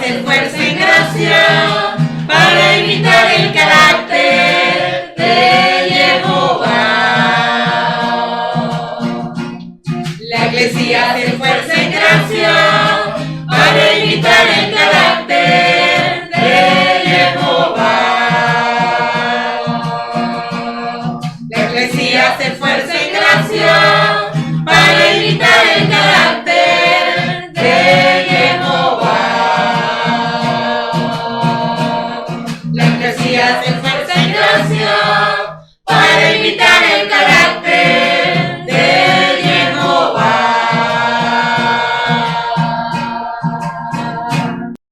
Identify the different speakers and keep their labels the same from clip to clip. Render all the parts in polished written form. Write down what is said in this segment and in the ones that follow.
Speaker 1: hacer fuerza en gracia para imitar el carácter de Jehová. La iglesia hace fuerza en gracia para imitar el carácter de Jehová. La iglesia hace fuerza en gracia para imitar el carácter de Jehová. La iglesia hace fuerza en gracia para imitar el carácter de Jehová.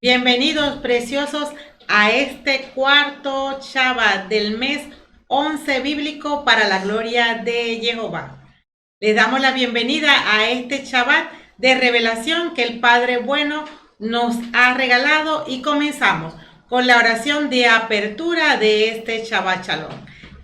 Speaker 2: Bienvenidos, preciosos, a este cuarto Shabbat del mes 11 bíblico para la gloria de Jehová. Les damos la bienvenida a este Shabbat de revelación que el Padre Bueno nos ha regalado y comenzamos con la oración de apertura de este Shabbat Shalom.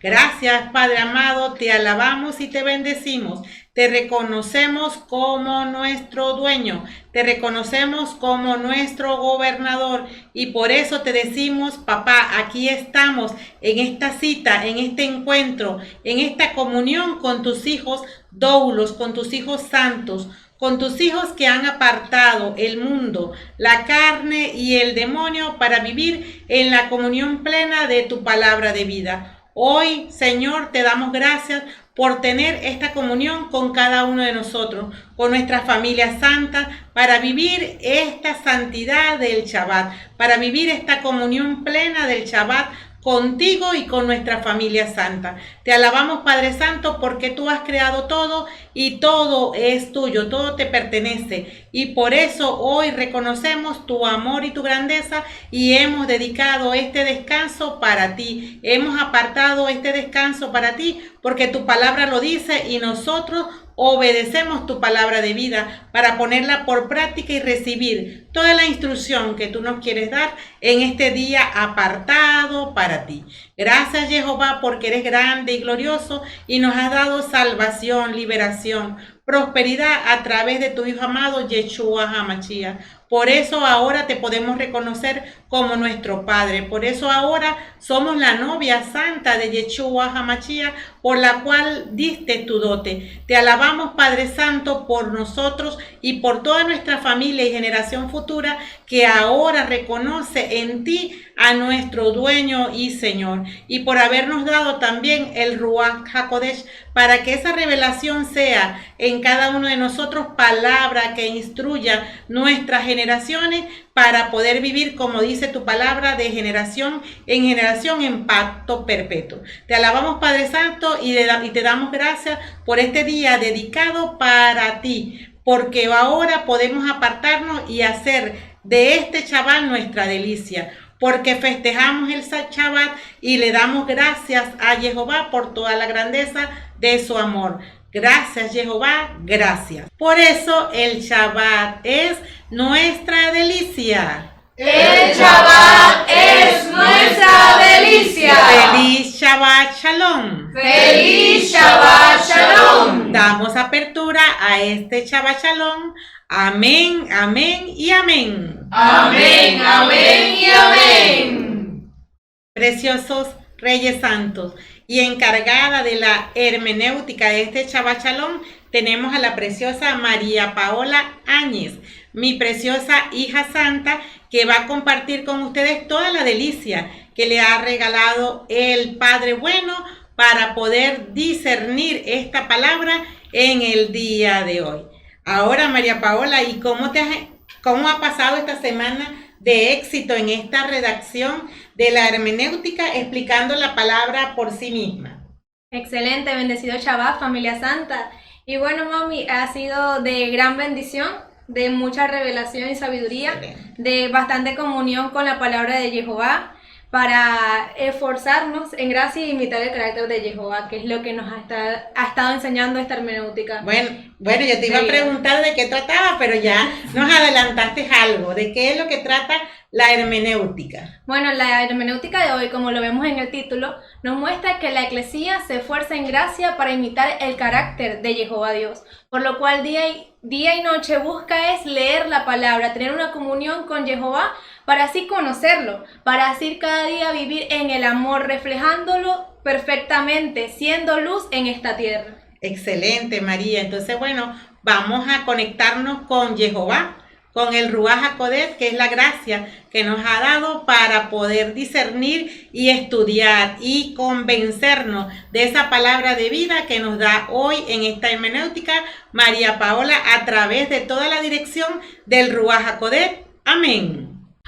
Speaker 2: Gracias, Padre amado, te alabamos y te bendecimos. Te reconocemos como nuestro dueño, te reconocemos como nuestro gobernador y por eso te decimos, papá, aquí estamos en esta cita, en este encuentro, en esta comunión con tus hijos doulos, con tus hijos santos, con tus hijos que han apartado el mundo, la carne y el demonio para vivir en la comunión plena de tu palabra de vida. Hoy, Señor, te damos gracias por tener esta comunión con cada uno de nosotros, con nuestras familias santas, para vivir esta santidad del Shabbat, para vivir esta comunión plena del Shabbat contigo y con nuestra familia santa. Te alabamos, Padre Santo, porque tú has creado todo y todo es tuyo, todo te pertenece. Y por eso hoy reconocemos tu amor y tu grandeza y hemos dedicado este descanso para ti. Hemos apartado este descanso para ti porque tu palabra lo dice y nosotros obedecemos tu palabra de vida para ponerla por práctica y recibir toda la instrucción que tú nos quieres dar en este día apartado para ti. Gracias, Jehová, porque eres grande y glorioso y nos has dado salvación, liberación, prosperidad a través de tu Hijo amado, Yeshua HaMashiach. Por eso ahora te podemos reconocer como nuestro Padre. Por eso ahora somos la novia santa de Yeshua HaMashiach, por la cual diste tu dote. Te alabamos, Padre Santo, por nosotros y por toda nuestra familia y generación futura que ahora reconoce en ti a nuestro dueño y Señor. Y por habernos dado también el Ruach HaKodesh para que esa revelación sea en cada uno de nosotros palabra que instruya nuestras generaciones para poder vivir, como dice tu palabra, de generación en pacto perpetuo. Te alabamos, Padre Santo, y te damos gracias por este día dedicado para ti, porque ahora podemos apartarnos y hacer de este Shabbat nuestra delicia, porque festejamos el Shabbat y le damos gracias a Jehová por toda la grandeza de su amor. Gracias, Jehová, gracias. Por eso el Shabbat es nuestra delicia.
Speaker 1: El Shabbat es nuestra delicia.
Speaker 2: ¡Feliz Shabbat Shalom!
Speaker 1: ¡Feliz Shabbat Shalom!
Speaker 2: Damos apertura a este Shabbat Shalom. Amén, amén y amén.
Speaker 1: Amén, amén y amén.
Speaker 2: Preciosos Reyes Santos, y encargada de la hermenéutica de este Shabbat Shalom tenemos a la preciosa María Paola Áñez, mi preciosa hija santa, que va a compartir con ustedes toda la delicia que le ha regalado el Padre Bueno para poder discernir esta palabra en el día de hoy. Ahora, María Paola, ¿y cómo ha pasado esta semana de éxito en esta redacción de la hermenéutica explicando la palabra por sí misma?
Speaker 3: Excelente, bendecido Shabbat, familia santa. Y bueno, mami, ha sido de gran bendición, de mucha revelación y sabiduría, de bastante comunión con la palabra de Jehová, para esforzarnos en gracia y imitar el carácter de Jehová, que es lo que nos ha estado enseñando esta hermenéutica.
Speaker 2: Bueno, yo te iba a preguntar de qué trataba, pero ya nos adelantaste algo. ¿De qué es lo que trata la hermenéutica?
Speaker 3: Bueno, la hermenéutica de hoy, como lo vemos en el título, nos muestra que la eclesía se esfuerza en gracia para imitar el carácter de Jehová Dios, por lo cual día y noche busca es leer la palabra, tener una comunión con Jehová para así conocerlo, para así cada día vivir en el amor, reflejándolo perfectamente, siendo luz en esta tierra.
Speaker 2: Excelente, María. Entonces, bueno, vamos a conectarnos con Jehová, con el Ruach HaKodesh, que es la gracia que nos ha dado para poder discernir y estudiar y convencernos de esa palabra de vida que nos da hoy en esta hermenéutica María Paola a través de toda la dirección del Ruach HaKodesh. Amén.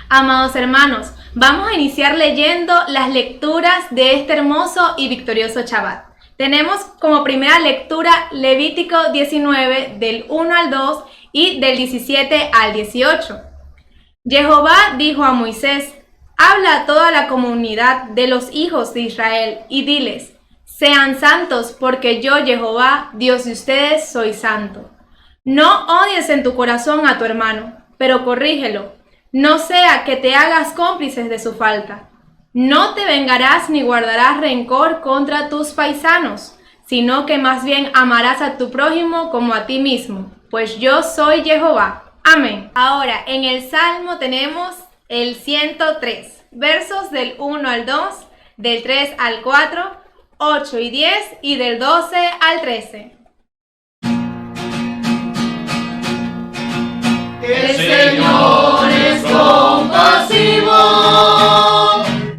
Speaker 3: Amados hermanos, vamos a iniciar leyendo las lecturas de este hermoso y victorioso Shabbat. Tenemos como primera lectura Levítico 19 del 1 al 2 y del 17 al 18. Jehová dijo a Moisés: habla a toda la comunidad de los hijos de Israel y diles: sean santos porque yo, Jehová, Dios de ustedes, soy santo. No odies en tu corazón a tu hermano, pero corrígelo, no sea que te hagas cómplices de su falta. No te vengarás ni guardarás rencor contra tus paisanos, sino que más bien amarás a tu prójimo como a ti mismo, pues yo soy Jehová. Amén. Ahora, en el Salmo tenemos el 103, versos del 1 al 2, del 3 al 4, 8 y 10 y del 12 al 13.
Speaker 1: El Señor es compasivo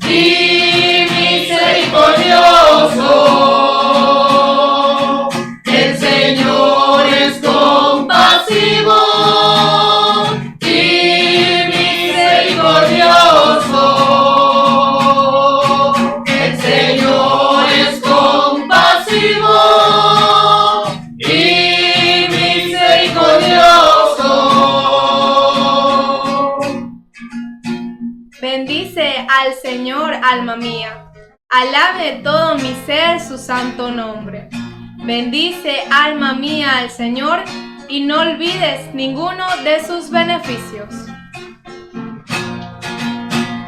Speaker 1: y misericordioso. El Señor es compasivo y misericordioso. El Señor es compasivo y misericordioso.
Speaker 3: Bendice al Señor, alma mía. Alabe todo mi ser su santo nombre. Bendice, alma mía, al Señor, y no olvides ninguno de sus beneficios.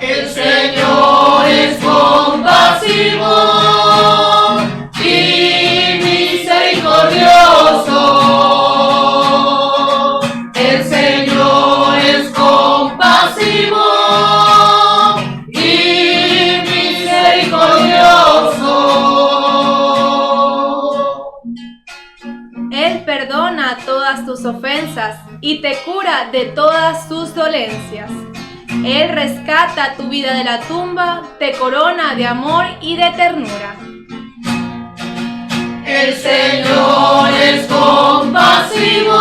Speaker 1: El Señor es compasivo y misericordioso. El Señor es compasivo y misericordioso.
Speaker 3: Él perdona todas tus ofensas y te cura de todas tus dolencias. Él rescata tu vida de la tumba, te corona de amor y de ternura.
Speaker 1: El Señor es compasivo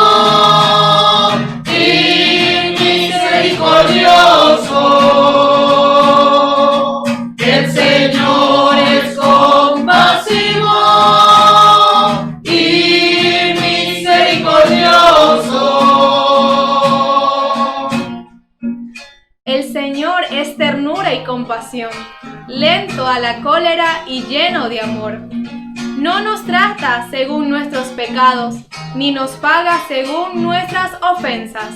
Speaker 1: y misericordioso. El Señor es compasivo y misericordioso.
Speaker 3: El Señor es ternura y compasión, lento a la cólera y lleno de amor. No nos trata según nuestros pecados, ni nos paga según nuestras ofensas.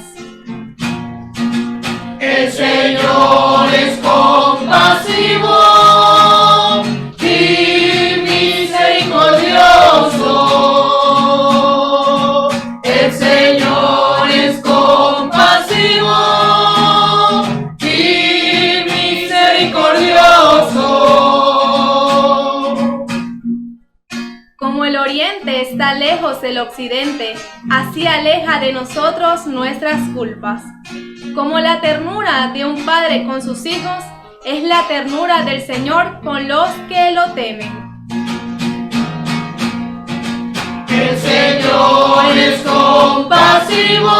Speaker 1: El Señor es compasivo y misericordioso. El Señor es compasivo y misericordioso.
Speaker 3: Como el oriente está lejos del occidente, así aleja de nosotros nuestras culpas. Como la ternura de un padre con sus hijos, es la ternura del Señor con los que lo temen.
Speaker 1: El Señor es compasivo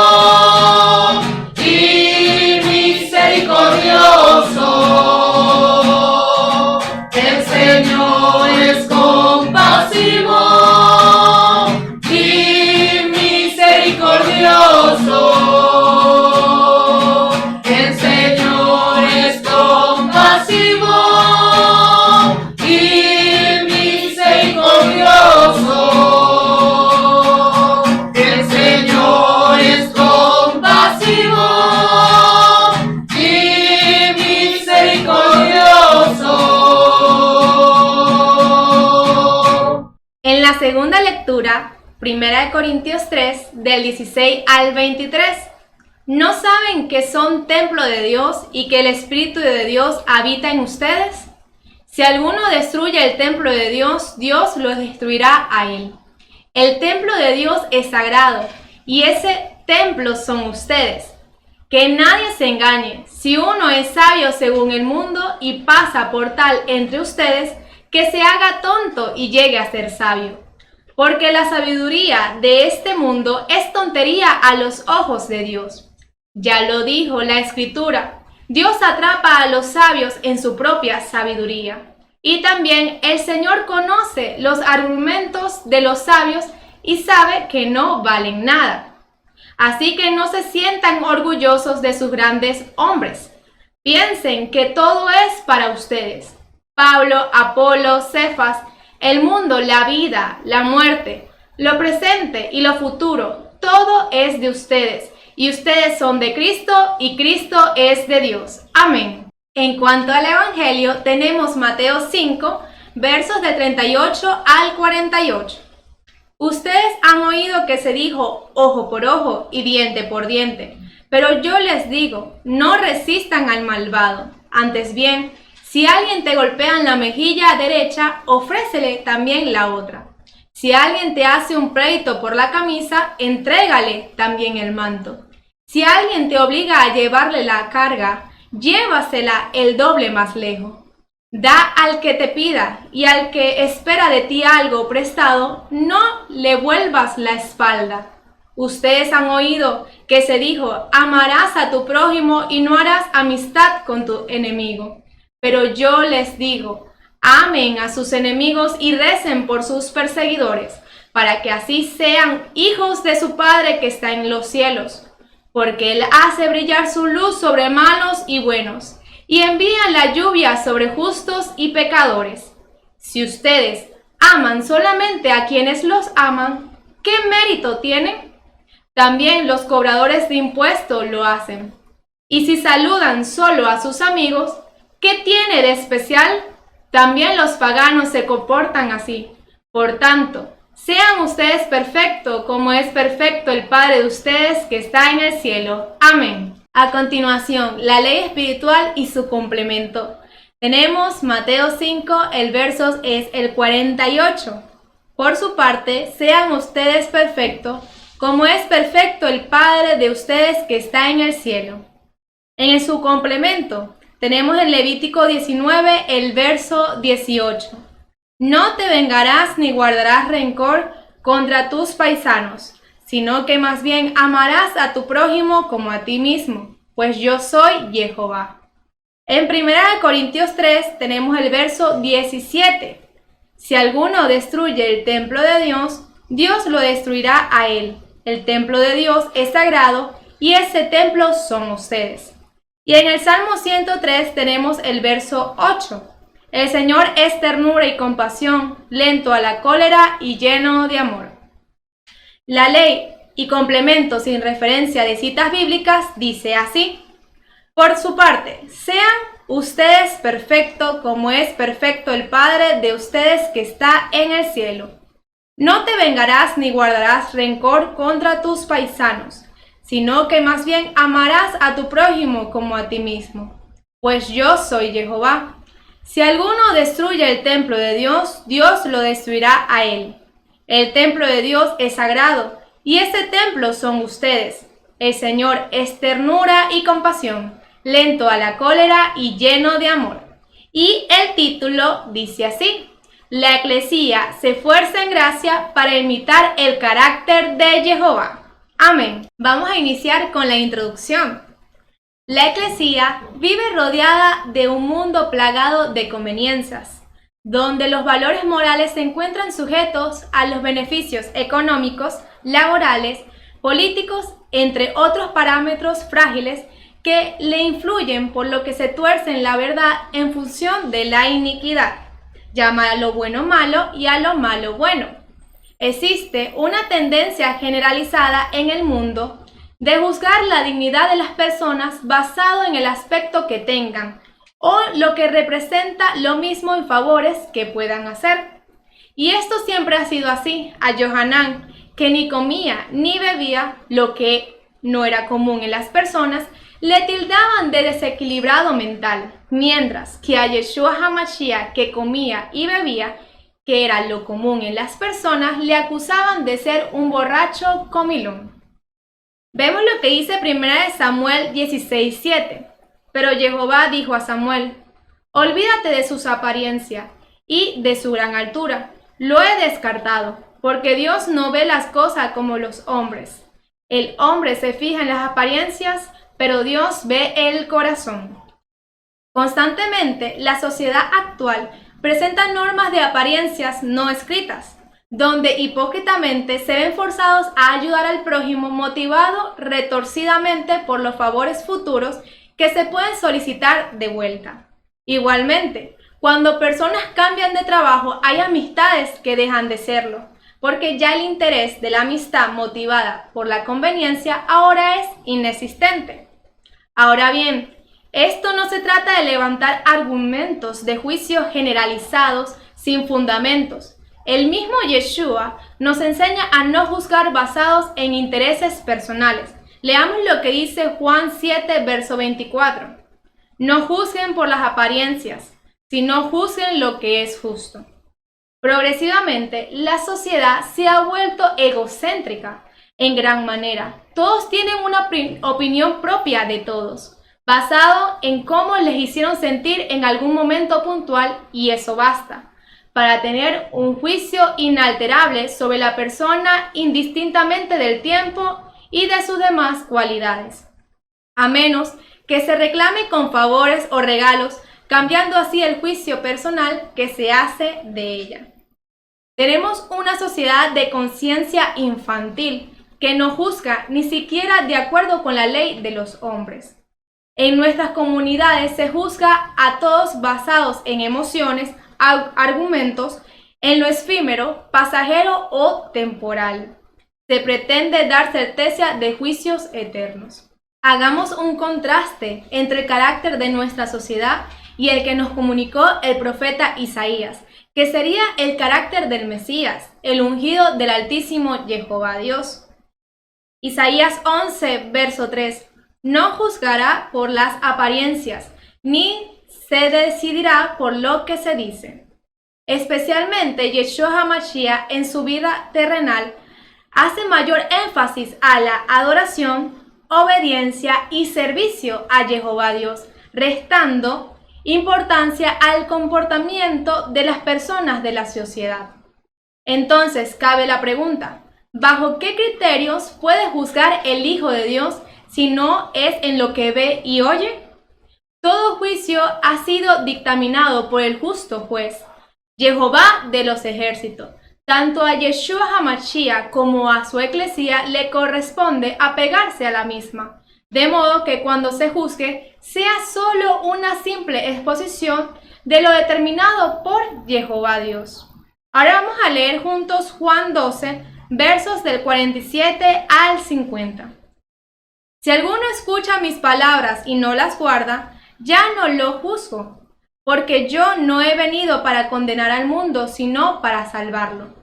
Speaker 1: y misericordioso. El Señor es compasivo y misericordioso. El Señor es compasivo y misericordioso. El Señor es compasivo y misericordioso.
Speaker 3: En la segunda lectura, 1 Corintios 3, del 16 al 23, ¿No saben que son templo de Dios y que el Espíritu de Dios habita en ustedes? Si alguno destruye el templo de Dios, Dios lo destruirá a él. El templo de Dios es sagrado y ese templo son ustedes. Que nadie se engañe. Si uno es sabio según el mundo y pasa por tal entre ustedes, que se haga tonto y llegue a ser sabio. Porque la sabiduría de este mundo es tontería a los ojos de Dios. Ya lo dijo la Escritura, Dios atrapa a los sabios en su propia sabiduría. Y también el Señor conoce los argumentos de los sabios y sabe que no valen nada. Así que no se sientan orgullosos de sus grandes hombres. Piensen que todo es para ustedes. Pablo, Apolo, Cefas, el mundo, la vida, la muerte, lo presente y lo futuro, todo es de ustedes. Y ustedes son de Cristo y Cristo es de Dios. Amén. En cuanto al Evangelio, tenemos Mateo 5, versos de 38 al 48. Ustedes han oído que se dijo ojo por ojo y diente por diente, pero yo les digo, no resistan al malvado. Antes bien, si alguien te golpea en la mejilla derecha, ofrécele también la otra. Si alguien te hace un pleito por la camisa, entrégale también el manto. Si alguien te obliga a llevarle la carga, llévasela el doble más lejos. Da al que te pida, y al que espera de ti algo prestado, no le vuelvas la espalda. Ustedes han oído que se dijo, amarás a tu prójimo y no harás amistad con tu enemigo. Pero yo les digo, amen a sus enemigos y recen por sus perseguidores, para que así sean hijos de su Padre que está en los cielos. Porque Él hace brillar su luz sobre malos y buenos, y envía la lluvia sobre justos y pecadores. Si ustedes aman solamente a quienes los aman, ¿qué mérito tienen? También los cobradores de impuestos lo hacen. Y si saludan solo a sus amigos, ¿qué tiene de especial? También los paganos se comportan así. Por tanto, sean ustedes perfectos como es perfecto el Padre de ustedes que está en el cielo. Amén. A continuación, la ley espiritual y su complemento. Tenemos Mateo 5, el verso es el 48. Por su parte, sean ustedes perfectos como es perfecto el Padre de ustedes que está en el cielo. En su complemento, tenemos en Levítico 19, el verso 18. No te vengarás ni guardarás rencor contra tus paisanos, sino que más bien amarás a tu prójimo como a ti mismo, pues yo soy Jehová. En 1 Corintios 3 tenemos el verso 17. Si alguno destruye el templo de Dios, Dios lo destruirá a él. El templo de Dios es sagrado y ese templo son ustedes. Y en el Salmo 103 tenemos el verso 8. El Señor es ternura y compasión, lento a la cólera y lleno de amor. La ley y complemento sin referencia de citas bíblicas dice así. Por su parte, sean ustedes perfectos como es perfecto el Padre de ustedes que está en el cielo. No te vengarás ni guardarás rencor contra tus paisanos, sino que más bien amarás a tu prójimo como a ti mismo, pues yo soy Jehová. Si alguno destruye el templo de Dios, Dios lo destruirá a él. El templo de Dios es sagrado, y ese templo son ustedes. El Señor es ternura y compasión, lento a la cólera y lleno de amor. Y el título dice así: La Eclesía se esfuerza en gracia para imitar el carácter de Jehová. Amén. Vamos a iniciar con la introducción. La Eclesía vive rodeada de un mundo plagado de conveniencias, donde los valores morales se encuentran sujetos a los beneficios económicos, laborales, políticos, entre otros parámetros frágiles que le influyen, por lo que se tuercen la verdad en función de la iniquidad. Llama a lo bueno malo y a lo malo bueno. Existe una tendencia generalizada en el mundo de juzgar la dignidad de las personas basado en el aspecto que tengan o lo que representa lo mismo en favores que puedan hacer. Y esto siempre ha sido así. A Johanán, que ni comía ni bebía lo que no era común en las personas, le tildaban de desequilibrado mental, mientras que a Yeshua HaMashiach, que comía y bebía, que era lo común en las personas, le acusaban de ser un borracho comilón. Vemos lo que dice 1 Samuel 16:7. Pero Jehová dijo a Samuel: olvídate de sus apariencias y de su gran altura. Lo he descartado, porque Dios no ve las cosas como los hombres. El hombre se fija en las apariencias, pero Dios ve el corazón. Constantemente, la sociedad actual presenta normas de apariencias no escritas, donde hipócritamente se ven forzados a ayudar al prójimo motivado retorcidamente por los favores futuros que se pueden solicitar de vuelta. Igualmente, cuando personas cambian de trabajo, hay amistades que dejan de serlo, porque ya el interés de la amistad motivada por la conveniencia ahora es inexistente. Ahora bien, esto no se trata de levantar argumentos de juicio generalizados sin fundamentos. El mismo Yeshua nos enseña a no juzgar basados en intereses personales. Leamos lo que dice Juan 7, verso 24. No juzguen por las apariencias, sino juzguen lo que es justo. Progresivamente, la sociedad se ha vuelto egocéntrica en gran manera. Todos tienen una opinión propia de todos, basado en cómo les hicieron sentir en algún momento puntual, y eso basta para tener un juicio inalterable sobre la persona indistintamente del tiempo y de sus demás cualidades, a menos que se reclame con favores o regalos, cambiando así el juicio personal que se hace de ella. Tenemos una sociedad de conciencia infantil que no juzga ni siquiera de acuerdo con la ley de los hombres. En nuestras comunidades se juzga a todos basados en emociones, argumentos, en lo efímero, pasajero o temporal. Se pretende dar certeza de juicios eternos. Hagamos un contraste entre el carácter de nuestra sociedad y el que nos comunicó el profeta Isaías, que sería el carácter del Mesías, el ungido del Altísimo Jehová Dios. Isaías 11, verso 3. No juzgará por las apariencias, ni se decidirá por lo que se dice. Especialmente Yeshua HaMashiach en su vida terrenal hace mayor énfasis a la adoración, obediencia y servicio a Jehová Dios, restando importancia al comportamiento de las personas de la sociedad. Entonces cabe la pregunta: ¿bajo qué criterios puede juzgar el Hijo de Dios si no es en lo que ve y oye? Todo juicio ha sido dictaminado por el justo juez, Jehová de los ejércitos. Tanto a Yeshua HaMashiach como a su eclesía le corresponde apegarse a la misma, de modo que cuando se juzgue sea solo una simple exposición de lo determinado por Jehová Dios. Ahora vamos a leer juntos Juan 12, versos del 47 al 50. Si alguno escucha mis palabras y no las guarda, ya no lo juzgo, porque yo no he venido para condenar al mundo, sino para salvarlo.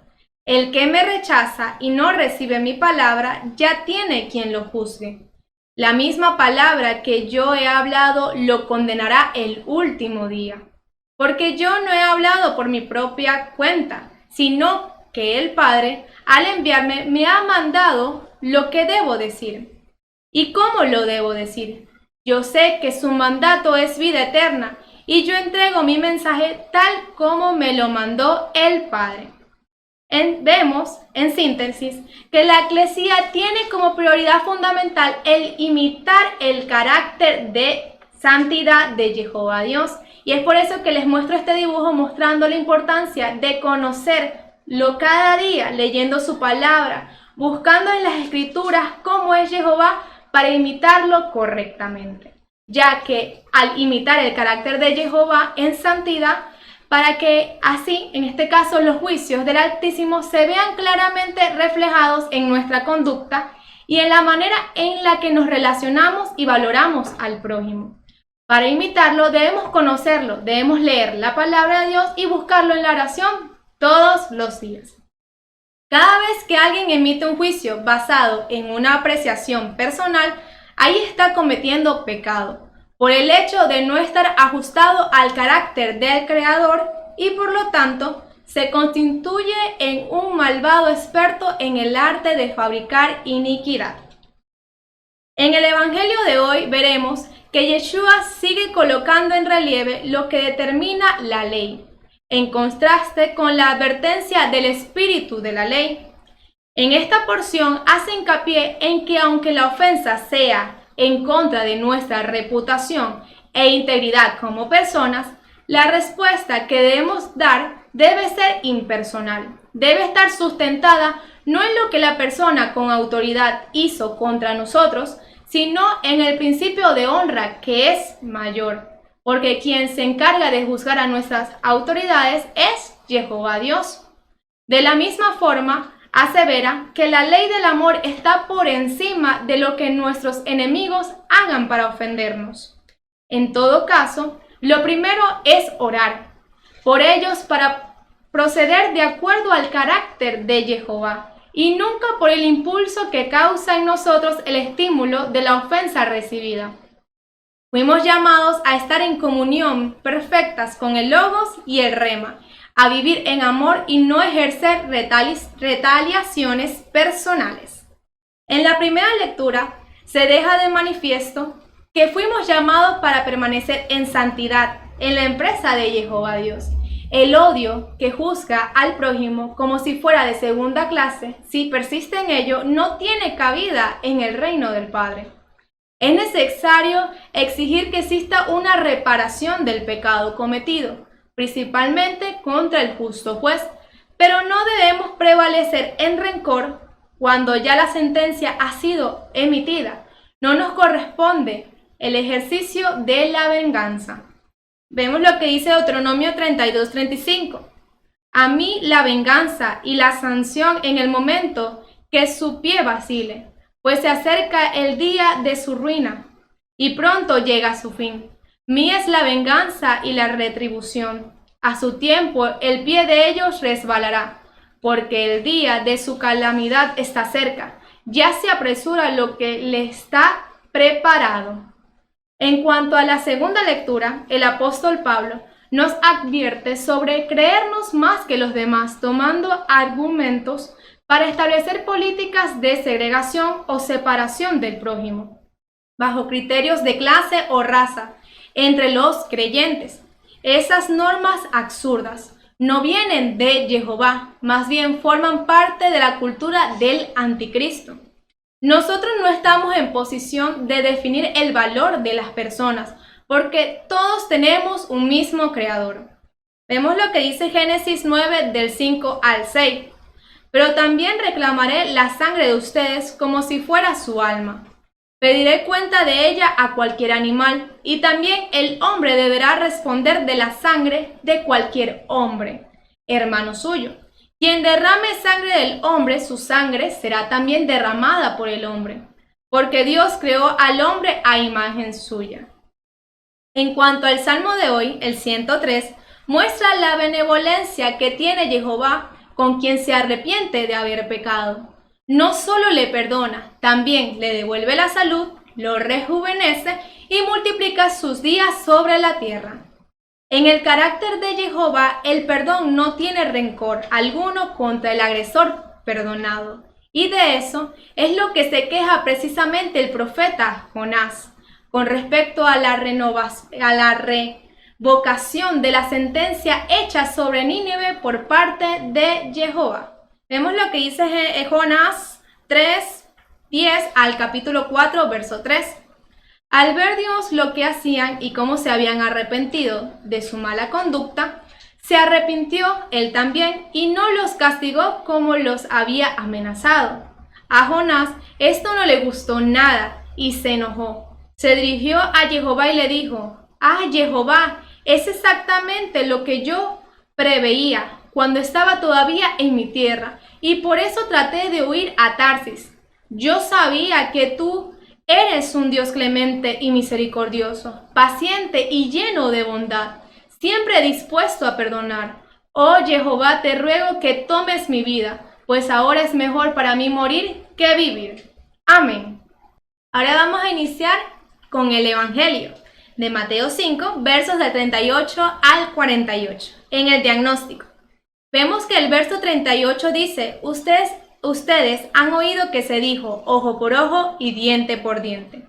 Speaker 3: El que me rechaza y no recibe mi palabra, ya tiene quien lo juzgue. La misma palabra que yo he hablado lo condenará el último día, porque yo no he hablado por mi propia cuenta, sino que el Padre, al enviarme, me ha mandado lo que debo decir. ¿Y cómo lo debo decir? Yo sé que su mandato es vida eterna, y yo entrego mi mensaje tal como me lo mandó el Padre. Vemos, en síntesis, que la eclesía tiene como prioridad fundamental el imitar el carácter de santidad de Jehová Dios. Y es por eso que les muestro este dibujo mostrando la importancia de conocerlo cada día, leyendo su palabra, buscando en las escrituras cómo es Jehová para imitarlo correctamente. Ya que al imitar el carácter de Jehová en santidad, para que así, en este caso, los juicios del Altísimo se vean claramente reflejados en nuestra conducta y en la manera en la que nos relacionamos y valoramos al prójimo. Para imitarlo debemos conocerlo, debemos leer la palabra de Dios y buscarlo en la oración todos los días. Cada vez que alguien emite un juicio basado en una apreciación personal, ahí está cometiendo pecado, por el hecho de no estar ajustado al carácter del Creador y por lo tanto se constituye en un malvado experto en el arte de fabricar iniquidad. En el Evangelio de hoy veremos que Yeshua sigue colocando en relieve lo que determina la ley, en contraste con la advertencia del espíritu de la ley. En esta porción hace hincapié en que aunque la ofensa sea en contra de nuestra reputación e integridad como personas, la respuesta que debemos dar debe ser impersonal, debe estar sustentada no en lo que la persona con autoridad hizo contra nosotros, sino en el principio de honra que es mayor, porque quien se encarga de juzgar a nuestras autoridades es Jehová Dios. De la misma forma, asevera que la ley del amor está por encima de lo que nuestros enemigos hagan para ofendernos. En todo caso, lo primero es orar por ellos para proceder de acuerdo al carácter de Jehová y nunca por el impulso que causa en nosotros el estímulo de la ofensa recibida. Fuimos llamados a estar en comunión perfectas con el Logos y el Rema, a vivir en amor y no ejercer retaliaciones personales. En la primera lectura se deja de manifiesto que fuimos llamados para permanecer en santidad en la empresa de Jehová Dios. El odio que juzga al prójimo como si fuera de segunda clase, si persiste en ello, no tiene cabida en el reino del Padre. Es necesario exigir que exista una reparación del pecado cometido, principalmente contra el justo juez, pero no debemos prevalecer en rencor cuando ya la sentencia ha sido emitida. No nos corresponde el ejercicio de la venganza. Vemos lo que dice Deuteronomio 32:35. A mí la venganza y la sanción en el momento que su pie vacile, pues se acerca el día de su ruina y pronto llega a su fin. Mía es la venganza y la retribución. A su tiempo el pie de ellos resbalará, porque el día de su calamidad está cerca. Ya se apresura lo que le está preparado. En cuanto a la segunda lectura, el apóstol Pablo nos advierte sobre creernos más que los demás, tomando argumentos para establecer políticas de segregación o separación del prójimo, bajo criterios de clase o raza, entre los creyentes. Esas normas absurdas no vienen de Jehová, más bien forman parte de la cultura del anticristo. Nosotros no estamos en posición de definir el valor de las personas, porque todos tenemos un mismo creador. Vemos lo que dice Génesis 9 del 5 al 6. Pero también reclamaré la sangre de ustedes como si fuera su alma. Pediré cuenta de ella a cualquier animal, y también el hombre deberá responder de la sangre de cualquier hombre, hermano suyo. Quien derrame sangre del hombre, su sangre será también derramada por el hombre, porque Dios creó al hombre a imagen suya. En cuanto al Salmo de hoy, el 103, muestra la benevolencia que tiene Jehová con quien se arrepiente de haber pecado. No solo le perdona, también le devuelve la salud, lo rejuvenece y multiplica sus días sobre la tierra. En el carácter de Jehová, el perdón no tiene rencor alguno contra el agresor perdonado. Y de eso es lo que se queja precisamente el profeta Jonás, con respecto a la revocación de la sentencia hecha sobre Nínive por parte de Jehová. Vemos lo que dice Jonás 3:10 al capítulo 4, verso 3. Al ver Dios lo que hacían y cómo se habían arrepentido de su mala conducta, se arrepintió él también y no los castigó como los había amenazado. A Jonás esto no le gustó nada y se enojó. Se dirigió a Jehová y le dijo: «Ah, Jehová, es exactamente lo que yo preveía cuando estaba todavía en mi tierra, y por eso traté de huir a Tarsis. Yo sabía que tú eres un Dios clemente y misericordioso, paciente y lleno de bondad, siempre dispuesto a perdonar. Oh Jehová, te ruego que tomes mi vida, pues ahora es mejor para mí morir que vivir. Amén. Ahora vamos a iniciar con el Evangelio de Mateo 5, versos del 38 al 48. En el diagnóstico, vemos que el verso 38 dice: Ustedes han oído que se dijo ojo por ojo y diente por diente.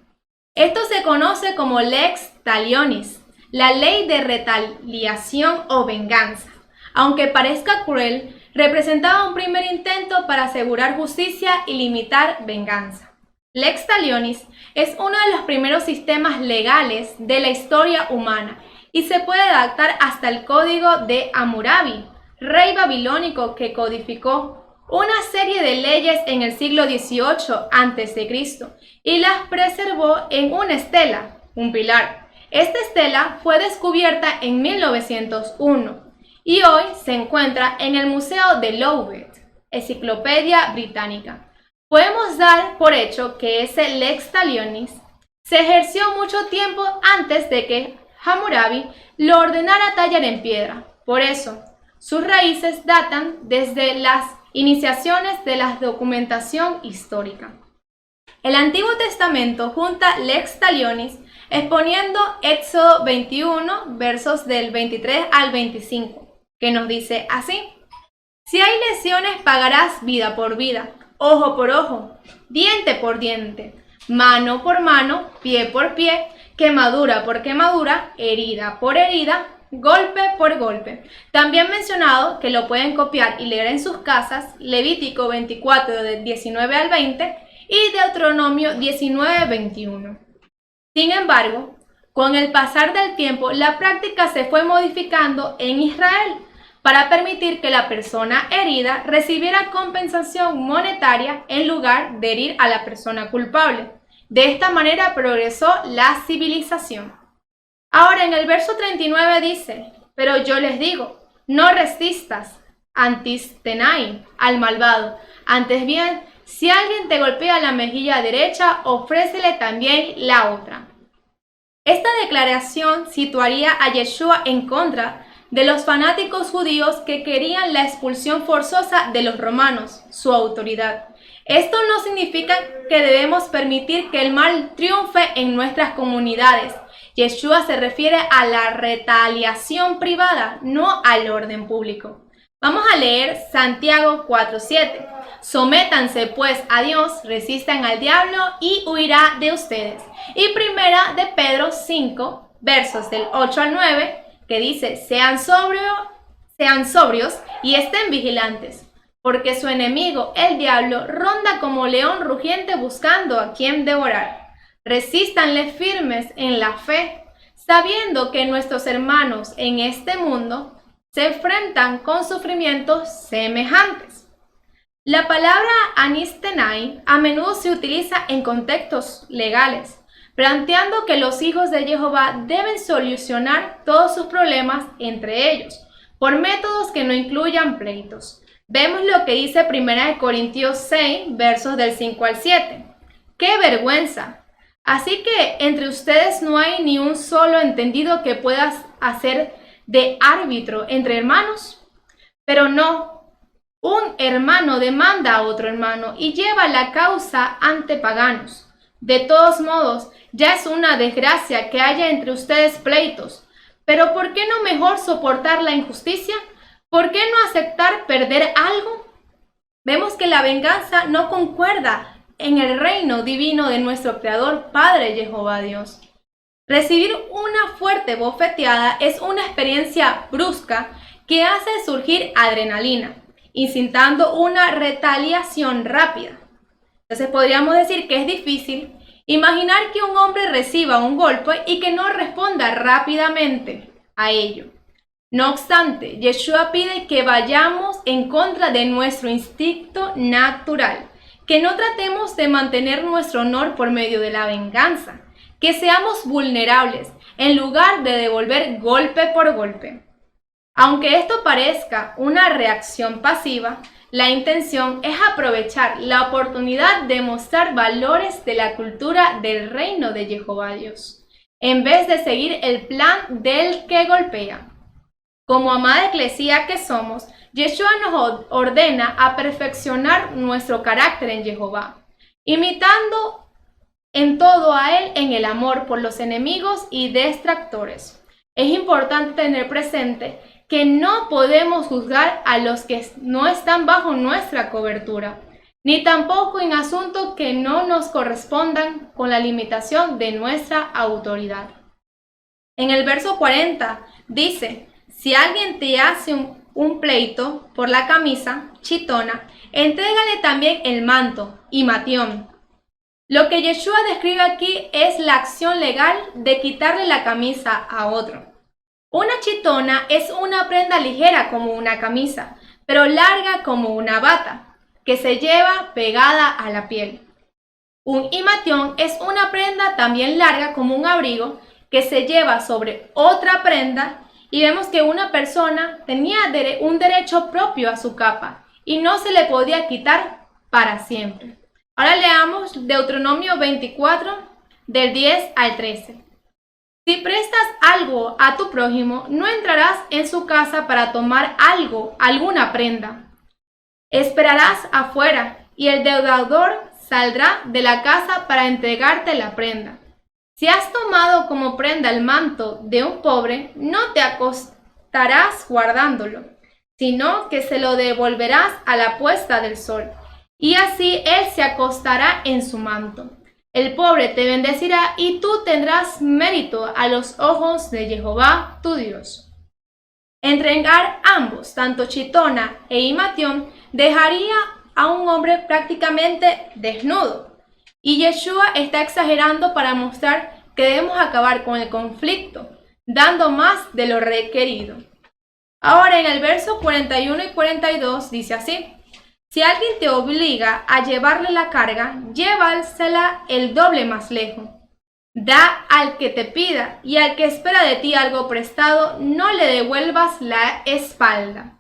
Speaker 3: Esto se conoce como lex talionis, la ley de retaliación o venganza. Aunque parezca cruel, representaba un primer intento para asegurar justicia y limitar venganza. Lex talionis es uno de los primeros sistemas legales de la historia humana y se puede adaptar hasta el código de Hammurabi, rey babilónico que codificó una serie de leyes en el siglo XVIII a.C. y las preservó en una estela, un pilar. Esta estela fue descubierta en 1901 y hoy se encuentra en el Museo de Louvre, Enciclopedia Británica. Podemos dar por hecho que ese lex talionis se ejerció mucho tiempo antes de que Hammurabi lo ordenara tallar en piedra. Por eso, sus raíces datan desde las iniciaciones de la documentación histórica. El Antiguo Testamento junta lex talionis exponiendo Éxodo 21, versos del 23 al 25, que nos dice así: Si hay lesiones, pagarás vida por vida, ojo por ojo, diente por diente, mano por mano, pie por pie, quemadura por quemadura, herida por herida, golpe por golpe. También mencionado, que lo pueden copiar y leer en sus casas, Levítico 24 del 19 al 20 y Deuteronomio 19, 21. Sin embargo, con el pasar del tiempo, la práctica se fue modificando en Israel para permitir que la persona herida recibiera compensación monetaria en lugar de herir a la persona culpable. De esta manera progresó la civilización. Ahora en el verso 39 dice: Pero yo les digo, no resistas antistenai al malvado. Antes bien, si alguien te golpea la mejilla derecha, ofrécele también la otra. Esta declaración situaría a Yeshua en contra de los fanáticos judíos que querían la expulsión forzosa de los romanos, su autoridad. Esto no significa que debemos permitir que el mal triunfe en nuestras comunidades. Yeshua se refiere a la retaliación privada, no al orden público. Vamos a leer Santiago 4:7. Sométanse pues a Dios, resistan al diablo y huirá de ustedes. Y primera de Pedro 5, versos del 8 al 9, que dice: sean sobrios y estén vigilantes, porque su enemigo, el diablo, ronda como león rugiente buscando a quien devorar. Resístanle firmes en la fe, sabiendo que nuestros hermanos en este mundo se enfrentan con sufrimientos semejantes. La palabra anistenai a menudo se utiliza en contextos legales, planteando que los hijos de Jehová deben solucionar todos sus problemas entre ellos, por métodos que no incluyan pleitos. Vemos lo que dice 1 Corintios 6, versos del 5 al 7. ¡Qué vergüenza! Así que entre ustedes no hay ni un solo entendido que pueda hacer de árbitro entre hermanos. Pero no, un hermano demanda a otro hermano y lleva la causa ante paganos. De todos modos, ya es una desgracia que haya entre ustedes pleitos. Pero ¿por qué no mejor soportar la injusticia? ¿Por qué no aceptar perder algo? Vemos que la venganza no concuerda en el reino divino de nuestro Creador Padre Jehová Dios. Recibir una fuerte bofeteada es una experiencia brusca que hace surgir adrenalina, incitando una retaliación rápida. Entonces podríamos decir que es difícil imaginar que un hombre reciba un golpe y que no responda rápidamente a ello. No obstante, Yeshua pide que vayamos en contra de nuestro instinto natural, que no tratemos de mantener nuestro honor por medio de la venganza, que seamos vulnerables en lugar de devolver golpe por golpe. Aunque esto parezca una reacción pasiva, la intención es aprovechar la oportunidad de mostrar valores de la cultura del reino de Jehová Dios, en vez de seguir el plan del que golpea. Como amada eclesía que somos, Yeshua nos ordena a perfeccionar nuestro carácter en Jehová, imitando en todo a Él en el amor por los enemigos y detractores. Es importante tener presente que no podemos juzgar a los que no están bajo nuestra cobertura, ni tampoco en asuntos que no nos correspondan con la limitación de nuestra autoridad. En el verso 40 dice, si alguien te hace un pleito por la camisa, chitona, entrégale también el manto, imatión. Lo que Yeshua describe aquí es la acción legal de quitarle la camisa a otro. Una chitona es una prenda ligera como una camisa, pero larga como una bata, que se lleva pegada a la piel. Un imatión es una prenda también larga como un abrigo, que se lleva sobre otra prenda, y vemos que una persona tenía un derecho propio a su capa, y no se le podía quitar para siempre. Ahora leamos Deuteronomio 24, del 10 al 13. Si prestas algo a tu prójimo, no entrarás en su casa para tomar alguna prenda. Esperarás afuera, y el deudor saldrá de la casa para entregarte la prenda. Si has tomado como prenda el manto de un pobre, no te acostarás guardándolo, sino que se lo devolverás a la puesta del sol, y así él se acostará en su manto. El pobre te bendecirá y tú tendrás mérito a los ojos de Jehová tu Dios. Entregar ambos, tanto chitona e imatión, dejaría a un hombre prácticamente desnudo. Y Yeshua está exagerando para mostrar que debemos acabar con el conflicto, dando más de lo requerido. Ahora en el verso 41 y 42 dice así: si alguien te obliga a llevarle la carga, llévasela el doble más lejos. Da al que te pida, y al que espera de ti algo prestado, no le devuelvas la espalda.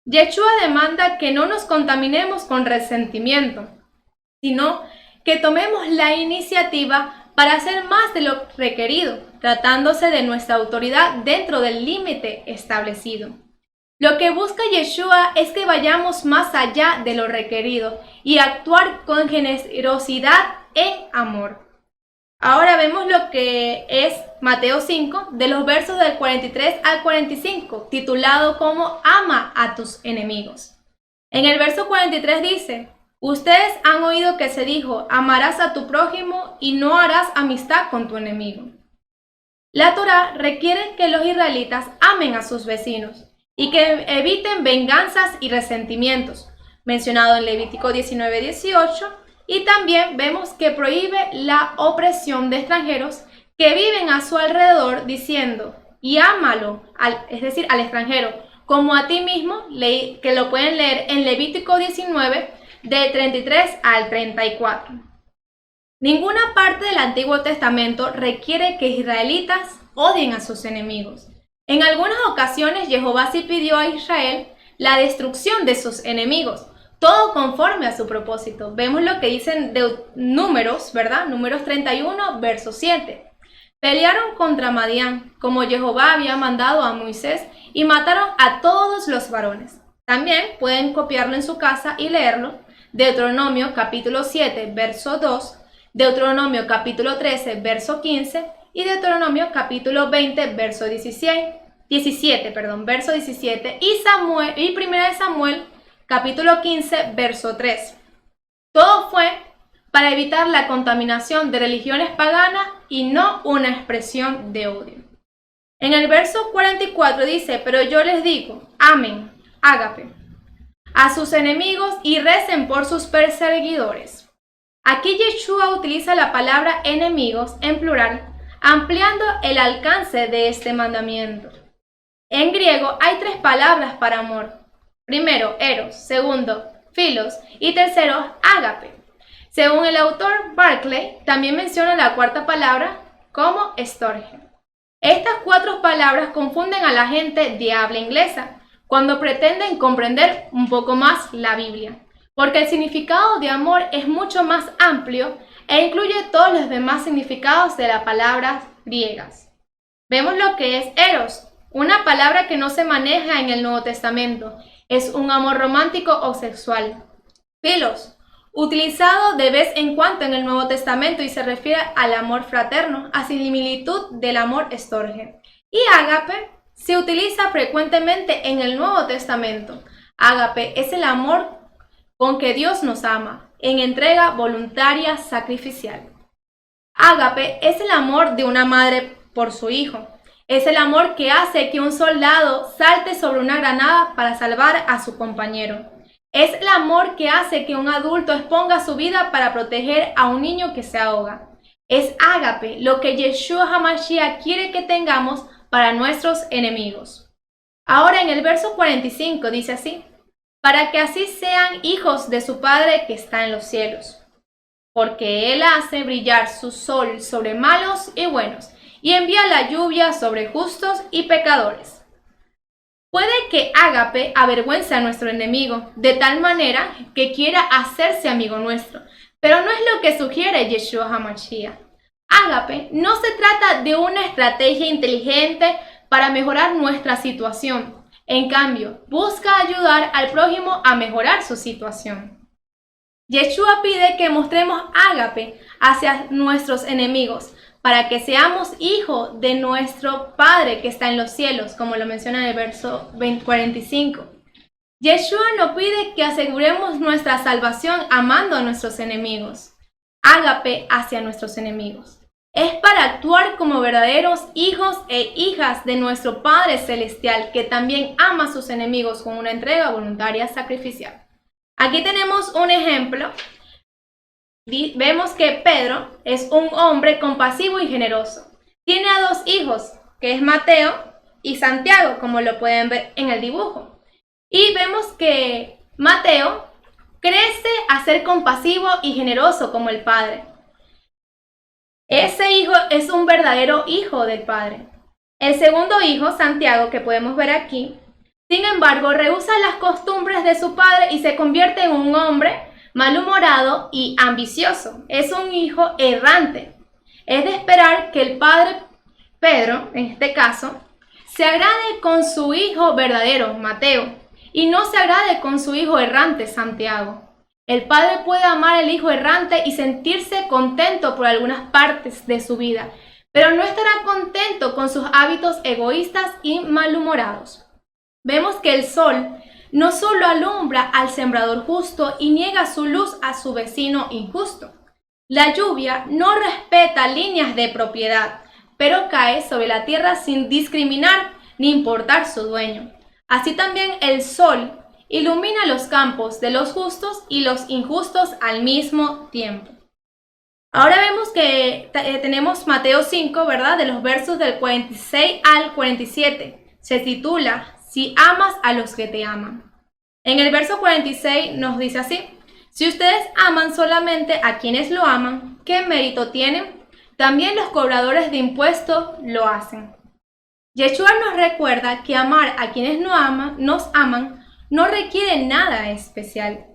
Speaker 3: Yeshua demanda que no nos contaminemos con resentimiento, sino que tomemos la iniciativa para hacer más de lo requerido, tratándose de nuestra autoridad dentro del límite establecido. Lo que busca Yeshua es que vayamos más allá de lo requerido y actuar con generosidad en amor. Ahora vemos lo que es Mateo 5, de los versos del 43 al 45, titulado como Ama a tus enemigos. En el verso 43 dice: ustedes han oído que se dijo, amarás a tu prójimo y no harás amistad con tu enemigo. La Torá requiere que los israelitas amen a sus vecinos y que eviten venganzas y resentimientos, mencionado en Levítico 19:18, y también vemos que prohíbe la opresión de extranjeros que viven a su alrededor, diciendo, y ámalo, es decir, al extranjero, como a ti mismo, que lo pueden leer en Levítico 19, del 33 al 34. Ninguna parte del Antiguo Testamento requiere que israelitas odien a sus enemigos. En algunas ocasiones Jehová sí pidió a Israel la destrucción de sus enemigos, todo conforme a su propósito. Vemos lo que dicen de Números, ¿verdad? Números 31, verso 7. Pelearon contra Madián, como Jehová había mandado a Moisés, y mataron a todos los varones. También pueden copiarlo en su casa y leerlo. Deuteronomio capítulo 7, verso 2, Deuteronomio capítulo 13, verso 15, y Deuteronomio capítulo 20, verso 17, verso 17, y Primera de Samuel capítulo 15, verso 3. Todo fue para evitar la contaminación de religiones paganas y no una expresión de odio. En el verso 44 dice, pero yo les digo, amen, ágape, a sus enemigos y recen por sus perseguidores. Aquí Yeshua utiliza la palabra enemigos en plural, ampliando el alcance de este mandamiento. En griego hay 3 palabras para amor. Primero, eros, segundo, filos y tercero, ágape. Según el autor Barclay, también menciona la 4ª palabra como storge. Estas 4 palabras confunden a la gente de habla inglesa cuando pretenden comprender un poco más la Biblia, porque el significado de amor es mucho más amplio e incluye todos los demás significados de las palabras griegas. Vemos lo que es eros, una palabra que no se maneja en el Nuevo Testamento. Es un amor romántico o sexual. Philos, utilizado de vez en cuando en el Nuevo Testamento y se refiere al amor fraterno, a similitud del amor estorge. Y ágape se utiliza frecuentemente en el Nuevo Testamento. Ágape es el amor con que Dios nos ama, en entrega voluntaria sacrificial. Ágape es el amor de una madre por su hijo. Es el amor que hace que un soldado salte sobre una granada para salvar a su compañero. Es el amor que hace que un adulto exponga su vida para proteger a un niño que se ahoga. Es ágape lo que Yeshua HaMashiach quiere que tengamos para nuestros enemigos. Ahora en el verso 45 dice así: para que así sean hijos de su Padre que está en los cielos. Porque Él hace brillar su sol sobre malos y buenos, y envía la lluvia sobre justos y pecadores. Puede que ágape avergüence a nuestro enemigo, de tal manera que quiera hacerse amigo nuestro, pero no es lo que sugiere Yeshua HaMashiach. Ágape no se trata de una estrategia inteligente para mejorar nuestra situación. En cambio, busca ayudar al prójimo a mejorar su situación. Yeshua pide que mostremos ágape hacia nuestros enemigos, para que seamos hijos de nuestro Padre que está en los cielos, como lo menciona en el verso 45. Yeshua nos pide que aseguremos nuestra salvación amando a nuestros enemigos. Ágape hacia nuestros enemigos. Es para actuar como verdaderos hijos e hijas de nuestro Padre Celestial, que también ama a sus enemigos con una entrega voluntaria sacrificial. Aquí tenemos un ejemplo. Vemos que Pedro es un hombre compasivo y generoso. Tiene a dos hijos, que es Mateo y Santiago, como lo pueden ver en el dibujo. Y vemos que Mateo crece a ser compasivo y generoso como el padre. Ese hijo es un verdadero hijo del Padre. El segundo hijo, Santiago, que podemos ver aquí, sin embargo, rehúsa las costumbres de su padre y se convierte en un hombre malhumorado y ambicioso. Es un hijo errante. Es de esperar que el padre Pedro, en este caso, se agrade con su hijo verdadero, Mateo, y no se agrade con su hijo errante, Santiago. El padre puede amar al hijo errante y sentirse contento por algunas partes de su vida, pero no estará contento con sus hábitos egoístas y malhumorados. Vemos que el sol no solo alumbra al sembrador justo y niega su luz a su vecino injusto. La lluvia no respeta líneas de propiedad, pero cae sobre la tierra sin discriminar ni importar su dueño. Así también el sol ilumina los campos de los justos y los injustos al mismo tiempo. Ahora vemos que tenemos Mateo 5, ¿verdad? De los versos del 46 al 47. Se titula Si amas a los que te aman. En el verso 46 nos dice así: si ustedes aman solamente a quienes lo aman, ¿qué mérito tienen? También los cobradores de impuestos lo hacen. Yeshua nos recuerda que amar a quienes nos aman no requiere nada especial.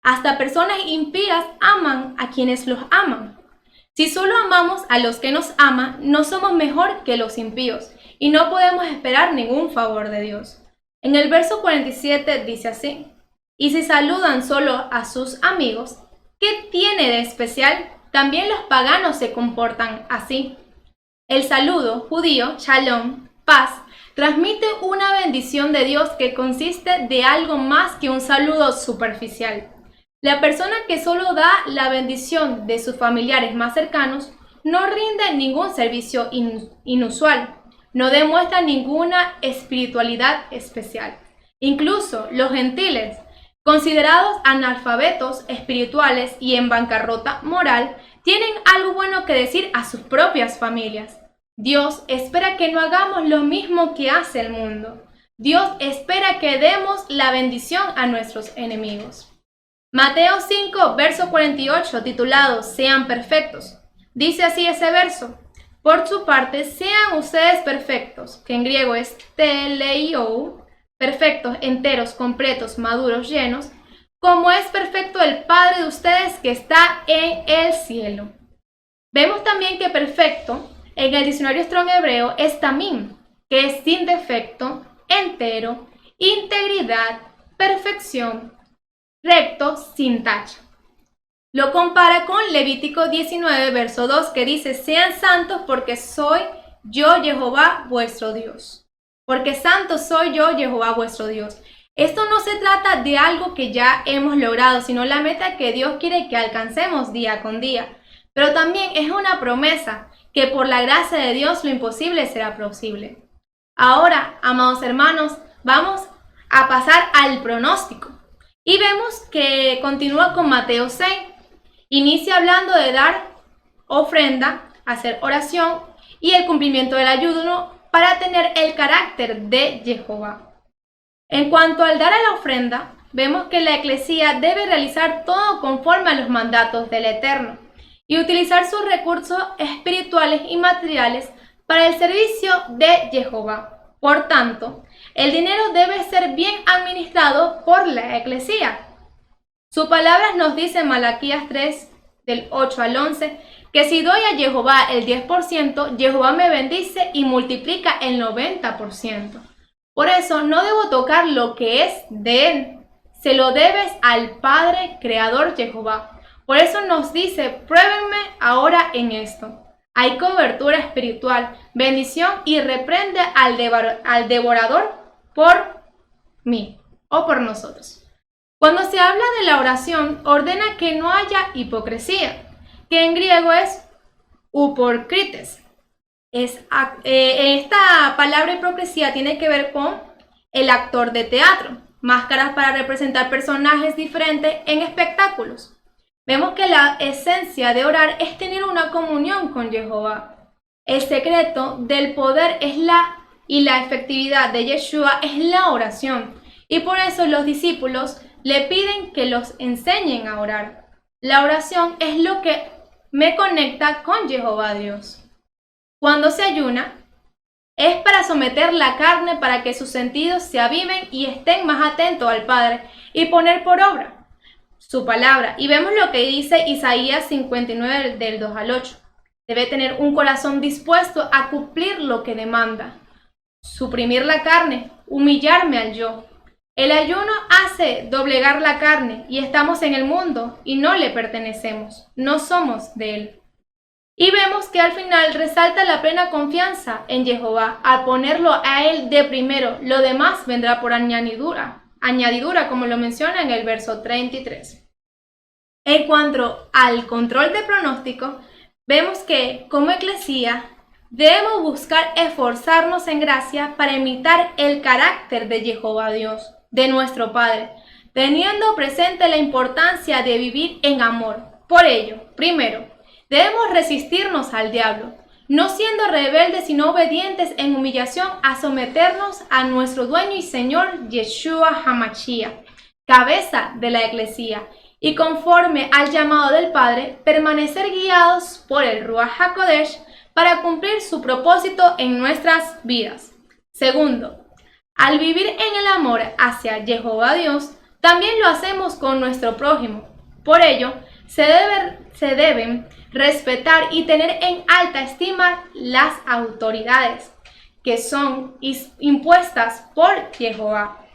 Speaker 3: Hasta personas impías aman a quienes los aman. Si solo amamos a los que nos aman, no somos mejor que los impíos y no podemos esperar ningún favor de Dios. En el verso 47 dice así: y si saludan solo a sus amigos, ¿qué tiene de especial? También los paganos se comportan así. El saludo judío, shalom, paz, transmite una bendición de Dios que consiste de algo más que un saludo superficial. La persona que solo da la bendición de sus familiares más cercanos no rinde ningún servicio inusual, no demuestra ninguna espiritualidad especial. Incluso los gentiles, considerados analfabetos espirituales y en bancarrota moral, tienen algo bueno que decir a sus propias familias. Dios espera que no hagamos lo mismo que hace el mundo. Dios espera que demos la bendición a nuestros enemigos. Mateo 5, verso 48, titulado Sean perfectos. Dice así ese verso: por su parte, sean ustedes perfectos, que en griego es teleiou, perfectos, enteros, completos, maduros, llenos, como es perfecto el Padre de ustedes que está en el cielo. Vemos también que perfecto en el diccionario Strong hebreo es tamim, que es sin defecto, entero, integridad, perfección, recto, sin tacha. Lo compara con Levítico 19, verso 2, que dice: sean santos porque soy yo Jehová vuestro Dios. Porque santo soy yo Jehová vuestro Dios. Esto no se trata de algo que ya hemos logrado, sino la meta que Dios quiere que alcancemos día con día. Pero también es una promesa que por la gracia de Dios lo imposible será posible. Ahora, amados hermanos, vamos a pasar al pronóstico. Y vemos que continúa con Mateo 6. Inicia hablando de dar ofrenda, hacer oración y el cumplimiento del ayuno para tener el carácter de Jehová. En cuanto al dar a la ofrenda, vemos que la Eclesía debe realizar todo conforme a los mandatos del Eterno y utilizar sus recursos espirituales y materiales para el servicio de Jehová. Por tanto, el dinero debe ser bien administrado por la Eclesía. Su palabra nos dice en Malaquías 3, del 8 al 11, que si doy a Jehová el 10%, Jehová me bendice y multiplica el 90%. Por eso no debo tocar lo que es de Él. Se lo debes al Padre Creador Jehová. Por eso nos dice: pruébenme ahora en esto. Hay cobertura espiritual, bendición y reprende al devorador por mí o por nosotros. Cuando se habla de la oración, ordena que no haya hipocresía, que en griego es uporcrites. Esta palabra hipocresía tiene que ver con el actor de teatro, máscaras para representar personajes diferentes en espectáculos. Vemos que la esencia de orar es tener una comunión con Jehová. El secreto del poder y la efectividad de Yeshua es la oración, y por eso los discípulos le piden que los enseñen a orar. La oración es lo que me conecta con Jehová Dios. Cuando se ayuna, es para someter la carne para que sus sentidos se aviven y estén más atentos al Padre y poner por obra su palabra. Y vemos lo que dice Isaías 59 del 2 al 8. Debe tener un corazón dispuesto a cumplir lo que demanda. Suprimir la carne, humillarme al yo. El ayuno hace doblegar la carne y estamos en el mundo y no le pertenecemos, no somos de él. Y vemos que al final resalta la plena confianza en Jehová al ponerlo a él de primero. Lo demás vendrá por añadidura como lo menciona en el verso 33. En cuanto al control de pronóstico, vemos que como eclesía debemos buscar esforzarnos en gracia para imitar el carácter de Jehová Dios, de nuestro Padre, teniendo presente la importancia de vivir en amor. Por ello, primero, debemos resistirnos al diablo, no siendo rebeldes sino obedientes en humillación a someternos a nuestro dueño y Señor Yeshua HaMashiach, cabeza de la Eclesía, y conforme al llamado del Padre, permanecer guiados por el Ruach HaKodesh para cumplir su propósito en nuestras vidas. Segundo, al vivir en el amor hacia Jehová Dios, también lo hacemos con nuestro prójimo. Por ello, se deben respetar y tener en alta estima las autoridades que son impuestas por Jehová,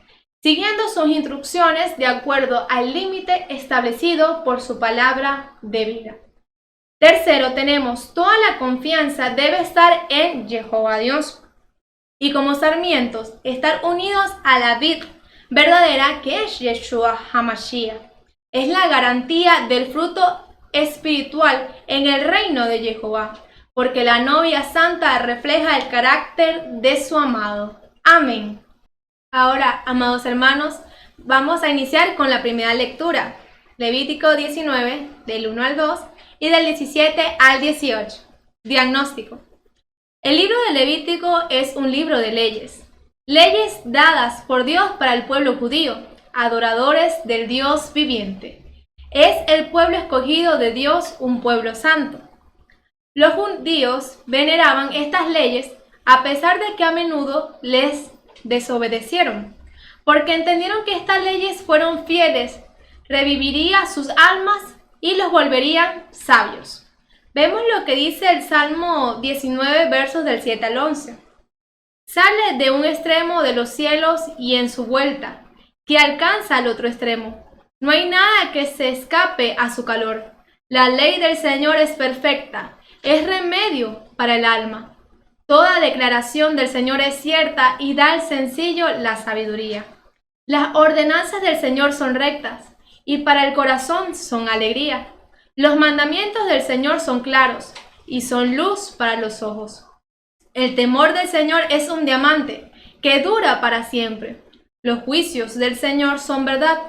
Speaker 3: siguiendo sus instrucciones de acuerdo al límite establecido por su palabra de vida. Tercero, tenemos toda la confianza debe estar en Jehová Dios y como sarmientos estar unidos a la vid verdadera que es Yeshua HaMashiach. Es la garantía del fruto espiritual en el reino de Jehová, porque la novia santa refleja el carácter de su amado. Amén. Ahora, amados hermanos, vamos a iniciar con la primera lectura, Levítico 19, del 1 al 2 y del 17 al 18. Diagnóstico. El libro de Levítico es un libro de leyes dadas por Dios para el pueblo judío, adoradores del Dios viviente. Es el pueblo escogido de Dios, un pueblo santo. Los judíos veneraban estas leyes a pesar de que a menudo les desobedecieron, porque entendieron que estas leyes fueron fieles, reviviría sus almas y los volverían sabios. Vemos lo que dice el Salmo 19, versos del 7 al 11. Sale de un extremo de los cielos y en su vuelta, que alcanza al otro extremo. No hay nada que se escape a su calor. La ley del Señor es perfecta, es remedio para el alma. Toda declaración del Señor es cierta y da al sencillo la sabiduría. Las ordenanzas del Señor son rectas y para el corazón son alegría. Los mandamientos del Señor son claros y son luz para los ojos. El temor del Señor es un diamante que dura para siempre. Los juicios del Señor son verdad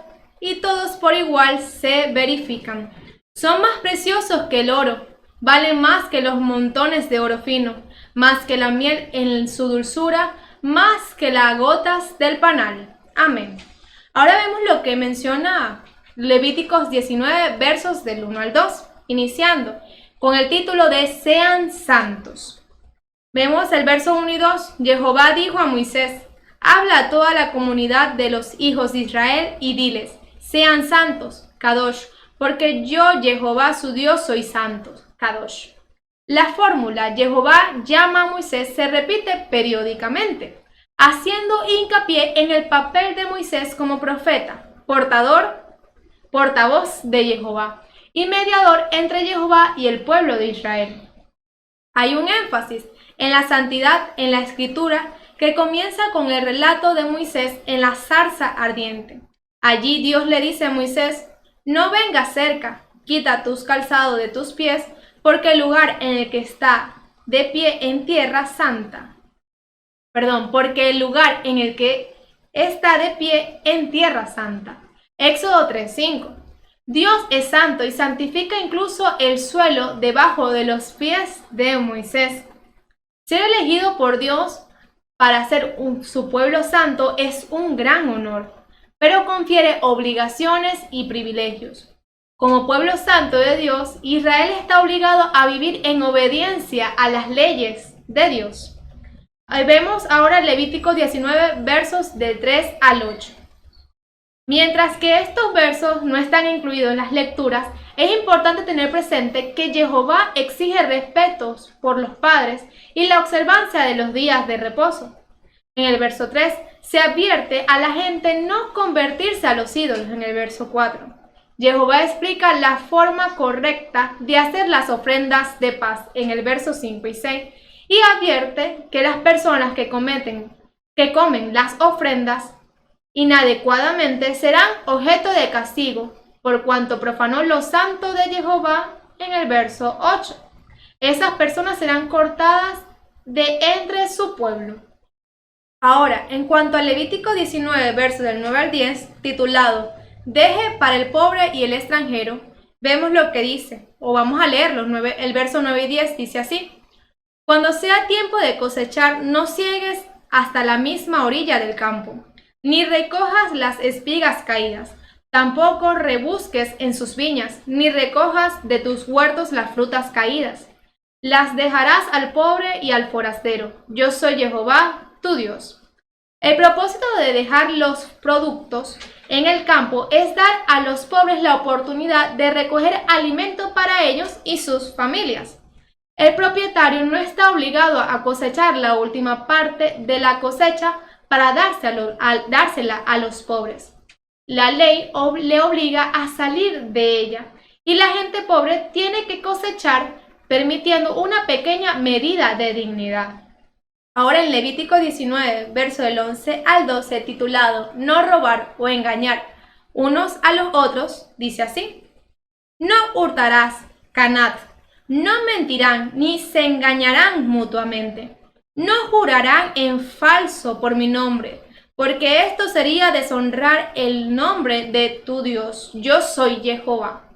Speaker 3: y todos por igual se verifican. Son más preciosos que el oro, valen más que los montones de oro fino, más que la miel en su dulzura, más que las gotas del panal. Amén. Ahora vemos lo que menciona Levíticos 19, versos del 1 al 2, iniciando con el título de Sean santos. Vemos el verso 1 y 2. Jehová dijo a Moisés: habla a toda la comunidad de los hijos de Israel y diles: sean santos, Kadosh, porque yo, Jehová su Dios, soy santo, Kadosh. La fórmula Jehová llama a Moisés se repite periódicamente, haciendo hincapié en el papel de Moisés como profeta, portavoz de Jehová y mediador entre Jehová y el pueblo de Israel. Hay un énfasis en la santidad en la escritura que comienza con el relato de Moisés en la zarza ardiente. Allí Dios le dice a Moisés: no vengas cerca, quita tus calzados de tus pies, porque el lugar en el que está de pie en tierra santa. Porque el lugar en el que está de pie en tierra santa. Éxodo 3:5. Dios es santo y santifica incluso el suelo debajo de los pies de Moisés. Ser elegido por Dios para ser su pueblo santo es un gran honor, pero confiere obligaciones y privilegios. Como pueblo santo de Dios, Israel está obligado a vivir en obediencia a las leyes de Dios. Ahí vemos ahora Levítico 19, versos del 3 al 8. Mientras que estos versos no están incluidos en las lecturas, es importante tener presente que Jehová exige respetos por los padres y la observancia de los días de reposo. En el verso 3 se advierte a la gente no convertirse a los ídolos en el verso 4. Jehová explica la forma correcta de hacer las ofrendas de paz en el verso 5 y 6 y advierte que las personas que comen las ofrendas inadecuadamente serán objeto de castigo por cuanto profanó lo santo de Jehová en el verso 8. Esas personas serán cortadas de entre su pueblo. Ahora, en cuanto a Levítico 19, versos del 9 al 10, titulado Deje para el pobre y el extranjero, vemos lo que dice, o vamos a leerlo, el verso 9 y 10 dice así: cuando sea tiempo de cosechar, no ciegues hasta la misma orilla del campo, ni recojas las espigas caídas, tampoco rebusques en sus viñas, ni recojas de tus huertos las frutas caídas. Las dejarás al pobre y al forastero. Yo soy Jehová, tu Dios. El propósito de dejar los productos en el campo es dar a los pobres la oportunidad de recoger alimento para ellos y sus familias. El propietario no está obligado a cosechar la última parte de la cosecha para dársela a los pobres. La ley le obliga a salir de ella y la gente pobre tiene que cosechar, permitiendo una pequeña medida de dignidad. Ahora en Levítico 19, verso del 11 al 12, titulado No robar o engañar unos a los otros, dice así: no hurtarás, Canat, no mentirán ni se engañarán mutuamente. No jurarán en falso por mi nombre, porque esto sería deshonrar el nombre de tu Dios. Yo soy Jehová.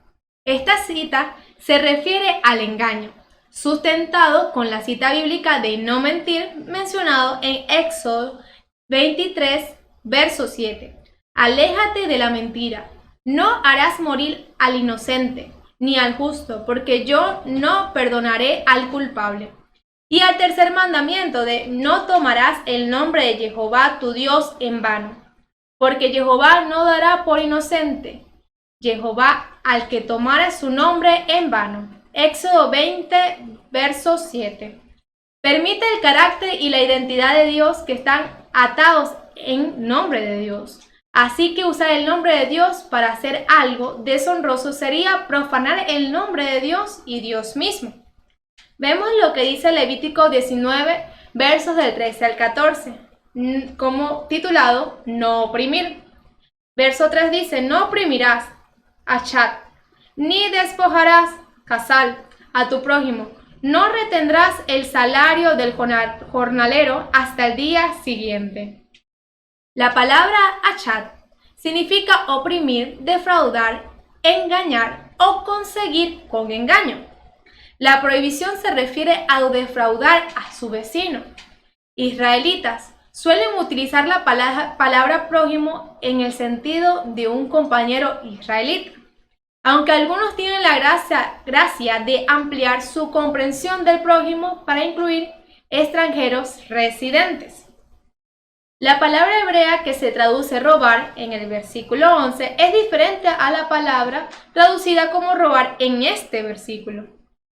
Speaker 3: Esta cita se refiere al engaño, sustentado con la cita bíblica de no mentir mencionado en Éxodo 23, verso 7. Aléjate de la mentira. No harás morir al inocente, ni al justo, porque yo no perdonaré al culpable. Y al tercer mandamiento de no tomarás el nombre de Jehová tu Dios en vano, porque Jehová no dará por inocente Jehová al que tomare su nombre en vano. Éxodo 20, verso 7. Permite el carácter y la identidad de Dios que están atados en nombre de Dios. Así que usar el nombre de Dios para hacer algo deshonroso sería profanar el nombre de Dios y Dios mismo. Vemos lo que dice Levítico 19, versos del 13 al 14, como titulado No oprimir. Verso 3 dice, no oprimirás a Chad, ni despojarás Casal a tu prójimo, no retendrás el salario del jornalero hasta el día siguiente. La palabra achad significa oprimir, defraudar, engañar o conseguir con engaño. La prohibición se refiere a defraudar a su vecino. Israelitas suelen utilizar la palabra prójimo en el sentido de un compañero israelita, aunque algunos tienen la gracia de ampliar su comprensión del prójimo para incluir extranjeros residentes. La palabra hebrea que se traduce robar en el versículo 11 es diferente a la palabra traducida como robar en este versículo.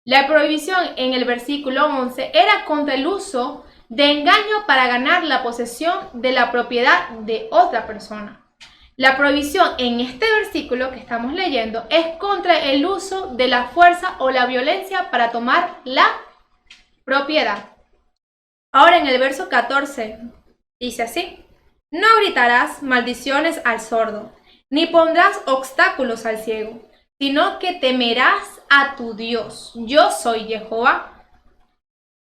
Speaker 3: La prohibición en el versículo 11 era contra el uso de engaño para ganar la posesión de la propiedad de otra persona. La prohibición en este versículo que estamos leyendo es contra el uso de la fuerza o la violencia para tomar la propiedad. Ahora en el verso 14 dice así, no gritarás maldiciones al sordo, ni pondrás obstáculos al ciego, sino que temerás a tu Dios. Yo soy Jehová.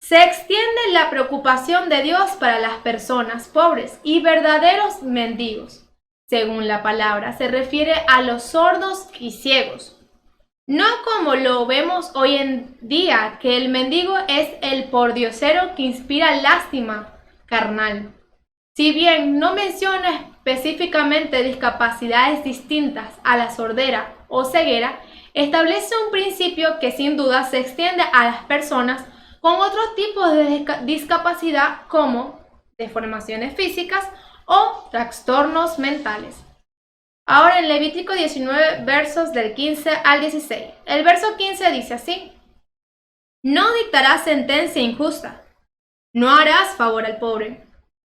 Speaker 3: Se extiende la preocupación de Dios para las personas pobres y verdaderos mendigos. Según la palabra, se refiere a los sordos y ciegos. No como lo vemos hoy en día, que el mendigo es el pordiosero que inspira lástima carnal. Si bien no menciona específicamente discapacidades distintas a la sordera o ceguera, establece un principio que sin duda se extiende a las personas con otros tipos de discapacidad como deformaciones físicas o trastornos mentales. Ahora en Levítico 19, versos del 15 al 16. El verso 15 dice así, no dictarás sentencia injusta, no harás favor al pobre.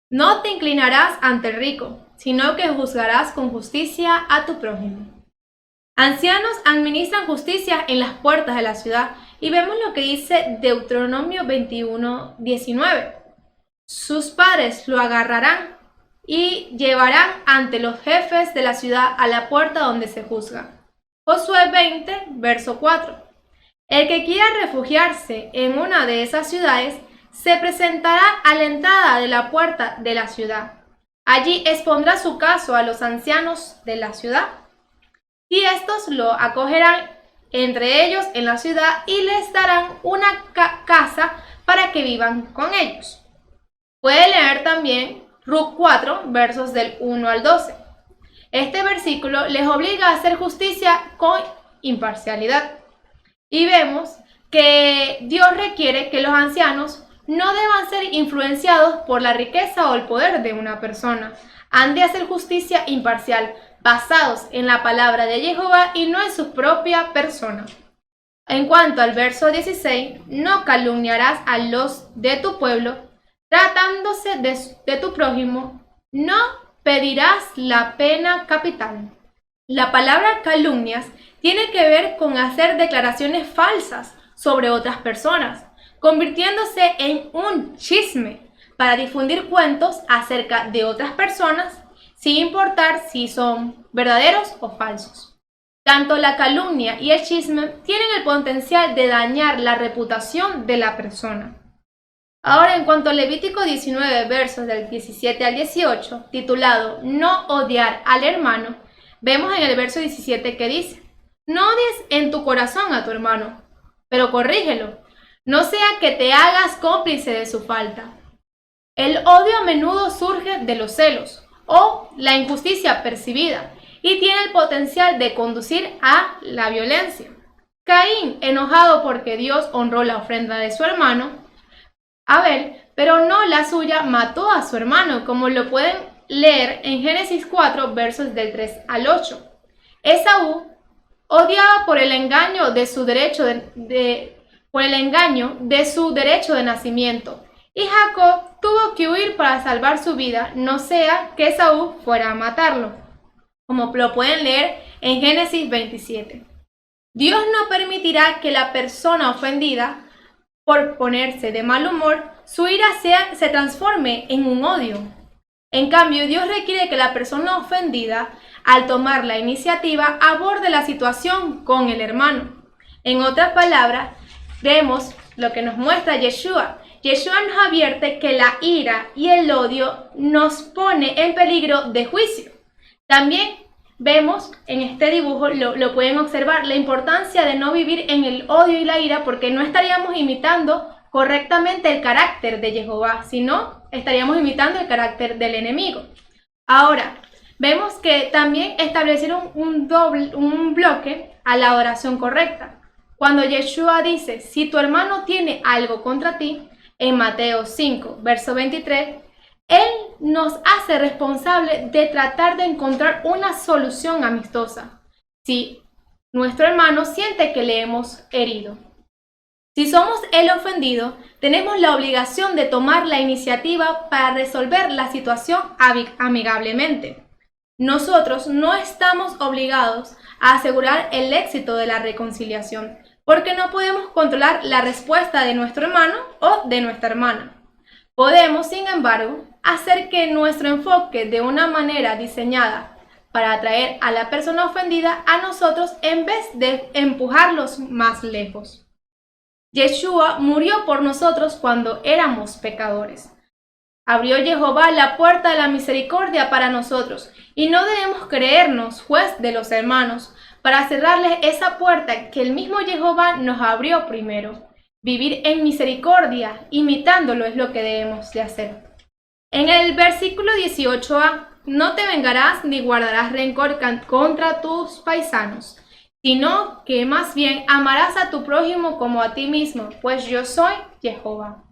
Speaker 3: No te inclinarás ante el rico, sino que juzgarás con justicia a tu prójimo. Ancianos administran justicia en las puertas de la ciudad y vemos lo que dice Deuteronomio 21, 19. Sus padres lo agarrarán y llevarán ante los jefes de la ciudad a la puerta donde se juzga. Josué 20, verso 4. El que quiera refugiarse en una de esas ciudades se presentará a la entrada de la puerta de la ciudad. Allí expondrá su caso a los ancianos de la ciudad, y estos lo acogerán entre ellos en la ciudad y les darán una casa para que vivan con ellos. Puede leer también Ruth 4, versos del 1 al 12. Este versículo les obliga a hacer justicia con imparcialidad. Y vemos que Dios requiere que los ancianos no deban ser influenciados por la riqueza o el poder de una persona. Han de hacer justicia imparcial, basados en la palabra de Jehová y no en su propia persona. En cuanto al verso 16, no calumniarás a los de tu pueblo, tratándose de tu prójimo, no pedirás la pena capital. La palabra calumnias tiene que ver con hacer declaraciones falsas sobre otras personas, convirtiéndose en un chisme para difundir cuentos acerca de otras personas, sin importar si son verdaderos o falsos. Tanto la calumnia y el chisme tienen el potencial de dañar la reputación de la persona. Ahora, en cuanto a Levítico 19, versos del 17 al 18, titulado No odiar al hermano, vemos en el verso 17 que dice, no odies en tu corazón a tu hermano, pero corrígelo, no sea que te hagas cómplice de su falta. El odio a menudo surge de los celos o la injusticia percibida y tiene el potencial de conducir a la violencia. Caín, enojado porque Dios honró la ofrenda de su hermano, Abel, pero no la suya, mató a su hermano, como lo pueden leer en Génesis 4, versos del 3 al 8. Esaú odiaba por el engaño de su derecho por el engaño de su derecho de nacimiento. Y Jacob tuvo que huir para salvar su vida, no sea que Esaú fuera a matarlo, como lo pueden leer en Génesis 27. Dios no permitirá que la persona ofendida, por ponerse de mal humor, su ira se transforme en un odio. En cambio, Dios requiere que la persona ofendida, al tomar la iniciativa, aborde la situación con el hermano. En otras palabras, vemos lo que nos muestra Yeshua. Yeshua nos advierte que la ira y el odio nos pone en peligro de juicio. También vemos en este dibujo, lo pueden observar, la importancia de no vivir en el odio y la ira, porque no estaríamos imitando correctamente el carácter de Jehová, sino estaríamos imitando el carácter del enemigo. Ahora, vemos que también establecieron un bloque a la oración correcta. Cuando Yeshua dice, si tu hermano tiene algo contra ti, en Mateo 5, verso 23, Él nos hace responsable de tratar de encontrar una solución amistosa si nuestro hermano siente que le hemos herido. Si somos el ofendido, tenemos la obligación de tomar la iniciativa para resolver la situación amigablemente. Nosotros no estamos obligados a asegurar el éxito de la reconciliación, porque no podemos controlar la respuesta de nuestro hermano o de nuestra hermana. Podemos, sin embargo, hacer que nuestro enfoque de una manera diseñada para atraer a la persona ofendida a nosotros en vez de empujarlos más lejos. Yeshua murió por nosotros cuando éramos pecadores. Abrió Jehová la puerta de la misericordia para nosotros y no debemos creernos juez de los hermanos para cerrarles esa puerta que el mismo Jehová nos abrió primero. Vivir en misericordia, imitándolo, es lo que debemos de hacer. En el versículo 18a, no te vengarás ni guardarás rencor contra tus paisanos, sino que más bien amarás a tu prójimo como a ti mismo, pues yo soy Jehová.